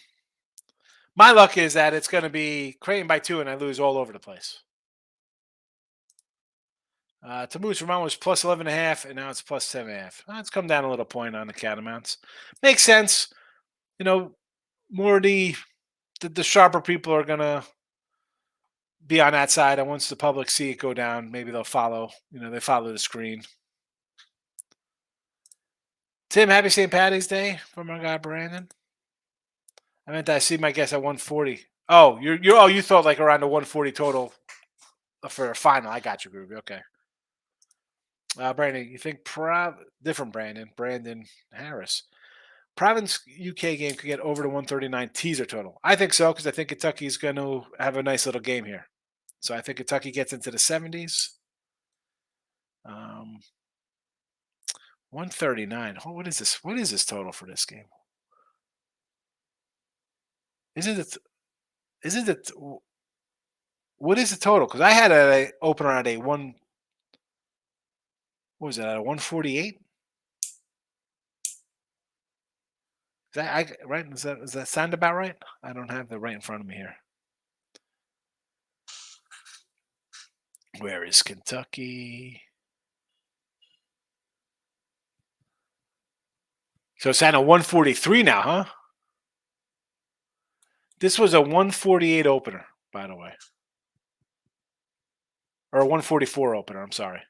my luck is that it's going to be Creighton by 2 and I lose all over the place. Tammuz Vermont was plus 11.5 and now it's plus 7.5. It's come down a little point on the Catamounts. Makes sense. More the sharper people are going to be on that side. And once the public see it go down, maybe they'll follow. They follow the screen. Tim, happy St. Patty's Day from our guy Brandon. I meant I see my guess at 140. Oh, you thought like around the 140 total for a final. I got you, Groovy. Okay. Brandon, you think different Brandon Harris. Province UK game could get over to 139 teaser total. I think so because I think Kentucky's going to have a nice little game here. So I think Kentucky gets into the 70s. 139. Oh, what is this? What is this total for this game? Isn't it? What is the total? Because I had an opener at a one. What was that? At a 148? Right? Does that sound about right? I don't have the right in front of me here. Where is Kentucky? So it's at a 143 now, huh? This was a 148 opener, by the way. Or a 144 opener, I'm sorry.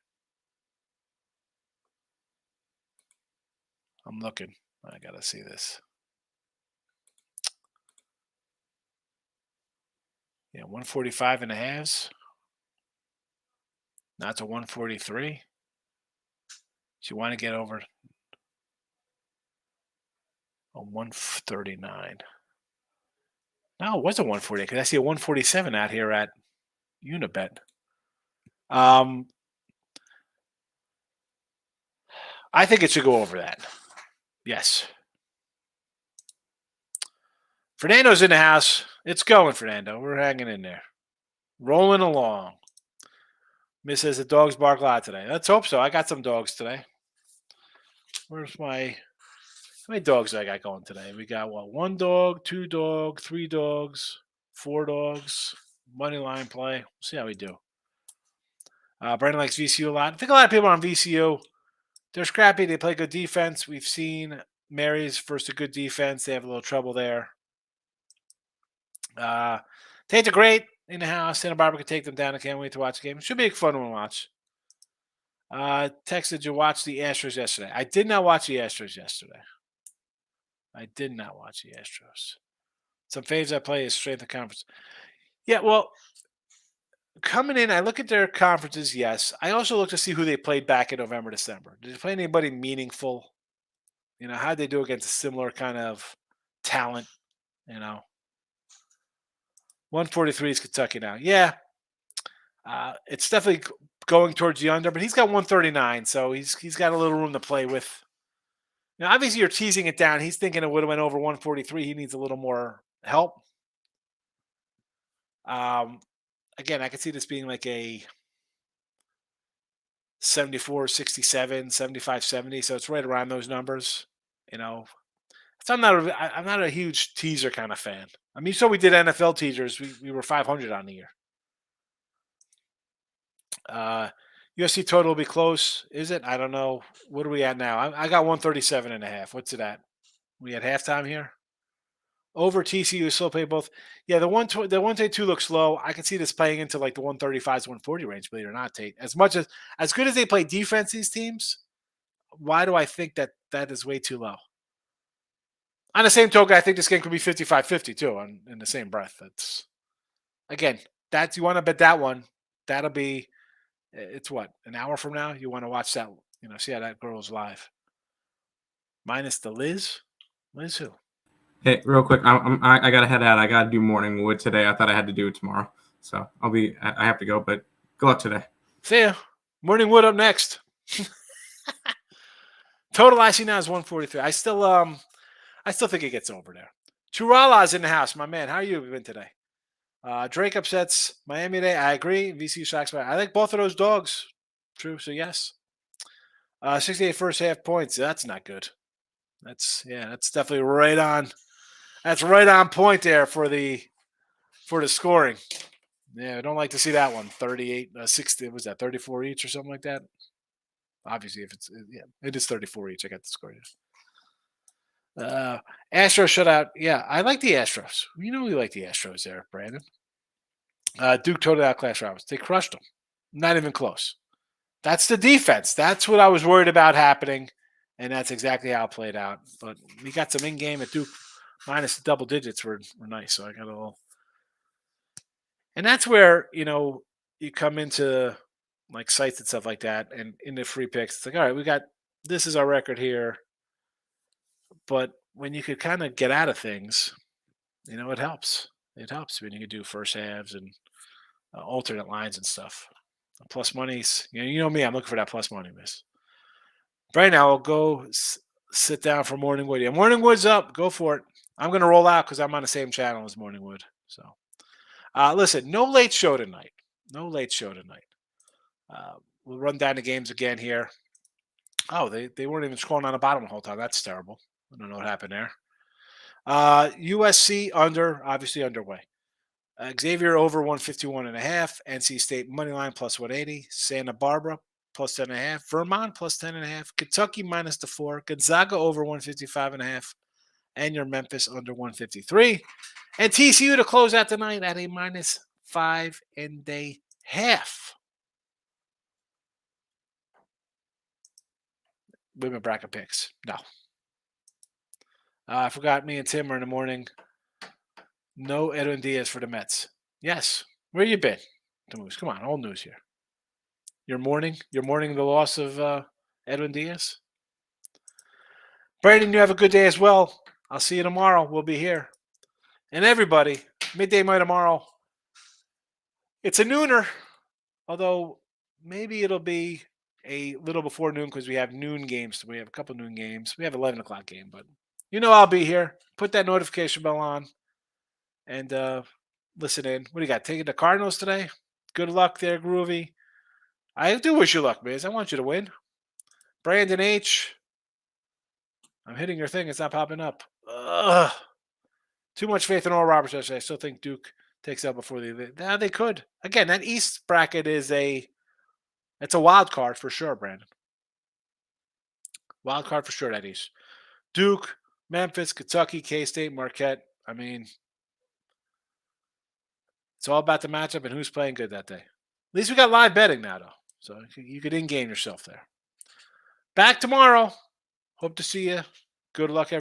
I'm looking. I got to see this. Yeah, 145 and a halves. Now it's a 143. So you want to get over a 139. No, it was a 148 because I see a 147 out here at Unibet. I think it should go over that. Yes. Fernando's in the house. It's going, Fernando. We're hanging in there. Rolling along. Miss says the dogs bark loud today. Let's hope so. I got some dogs today. How many dogs do I got going today? We got, 1 dog, 2 dog, 3 dogs, 4 dogs, money line play. We'll see how we do. Brandon likes VCU a lot. I think a lot of people are on VCU. They're scrappy. They play good defense. We've seen Mary's versus a good defense. They have a little trouble there. Tate the Great in the house. Santa Barbara could take them down. I can't wait to watch the game. Should be a fun one to watch. Tex, did you watch the Astros yesterday? I did not watch the Astros yesterday. I did not watch the Astros. Some faves I play is strength of conference. Yeah, well, coming in, I look at their conferences, yes. I also look to see who they played back in November, December. Did they play anybody meaningful? How did they do against a similar kind of talent? 143 is Kentucky now. Yeah. It's definitely going towards the under, but he's got 139, so he's got a little room to play with. Now, obviously, you're teasing it down. He's thinking it would have went over 143. He needs a little more help. Again, I could see this being like a 74, 67, 75, 70. So it's right around those numbers. So I'm not a huge teaser kind of fan. I mean, so we did NFL teasers. We were 500 on the year. UFC total will be close. Is it? I don't know. What are we at now? I got 137.5. What's it at? We at halftime here? Over TCU, still play both. Yeah, the 132 looks low. I can see this playing into like the 135s, 140 range, believe it or not, Tate. As good as they play defense, these teams, why do I think that is way too low? On the same token, I think this game could be 55-50 too, in the same breath. You want to bet that one. That'll be, it's what, an hour from now? You want to watch that, see how that goes live. Minus the Liz? Liz who? Hey, real quick, I got to head out. I got to do morning wood today. I thought I had to do it tomorrow. So I have to go, but good luck today. See ya. Morning wood up next. Total I see now is 143. I still think it gets over there. Churala's in the house, my man. How are you been today? Drake upsets Miami today. I agree. VCU shocks. I like both of those dogs. True. So yes. 68 first half points. That's not good. That's definitely right on. That's right on point there for the scoring. Yeah, I don't like to see that one. 38, 60. Was that 34 each or something like that? Obviously, it is 34 each. I got the score. Astros shutout. Yeah, I like the Astros. We like the Astros there, Brandon. Duke totally outclassed Roberts. They crushed them. Not even close. That's the defense. That's what I was worried about happening, and that's exactly how it played out. But we got some in-game at Duke minus the double digits were nice, so I got a little. And that's where, you come into like sites and stuff like that, and in the free picks, it's like, all right, this is our record here. But when you could kind of get out of things, it helps. It helps when you can do first halves and alternate lines and stuff. Plus monies, you know me, I'm looking for that plus money, miss. Right now, I'll go sit down for Morningwood. Yeah, Morningwood's up. Go for it. I'm going to roll out because I'm on the same channel as Morningwood. So, listen, no late show tonight. No late show tonight. We'll run down the games again here. Oh, they weren't even scrolling on the bottom the whole time. That's terrible. I don't know what happened there. USC under, obviously underway. Xavier over 151.5. NC State money line plus 180. Santa Barbara plus 10.5. Vermont plus 10.5. Kentucky minus the 4. Gonzaga over 155.5. And your Memphis under 153. And TCU to close out the night at a minus 5.5. Women bracket picks. No. I forgot me and Tim are in the morning. No Edwin Diaz for the Mets. Yes. Where you been? The Moose. Come on, old news here. You're mourning the loss of Edwin Diaz. Brandon, you have a good day as well. I'll see you tomorrow. We'll be here. And everybody, midday my tomorrow. It's a nooner, although maybe it'll be a little before noon because we have noon games. We have a couple noon games. We have 11 o'clock game, but I'll be here. Put that notification bell on and listen in. What do you got? Taking the Cardinals today? Good luck there, Groovy. I do wish you luck, Miz. I want you to win. Brandon H. I'm hitting your thing. It's not popping up. Ugh. Too much faith in Oral Roberts yesterday. I still think Duke takes out before they could. Again, that East bracket it's a wild card for sure, Brandon. Wild card for sure, that East. Duke, Memphis, Kentucky, K-State, Marquette. I mean, it's all about the matchup and who's playing good that day. At least we got live betting now, though. So you could in-game yourself there. Back tomorrow. Hope to see you. Good luck, everyone.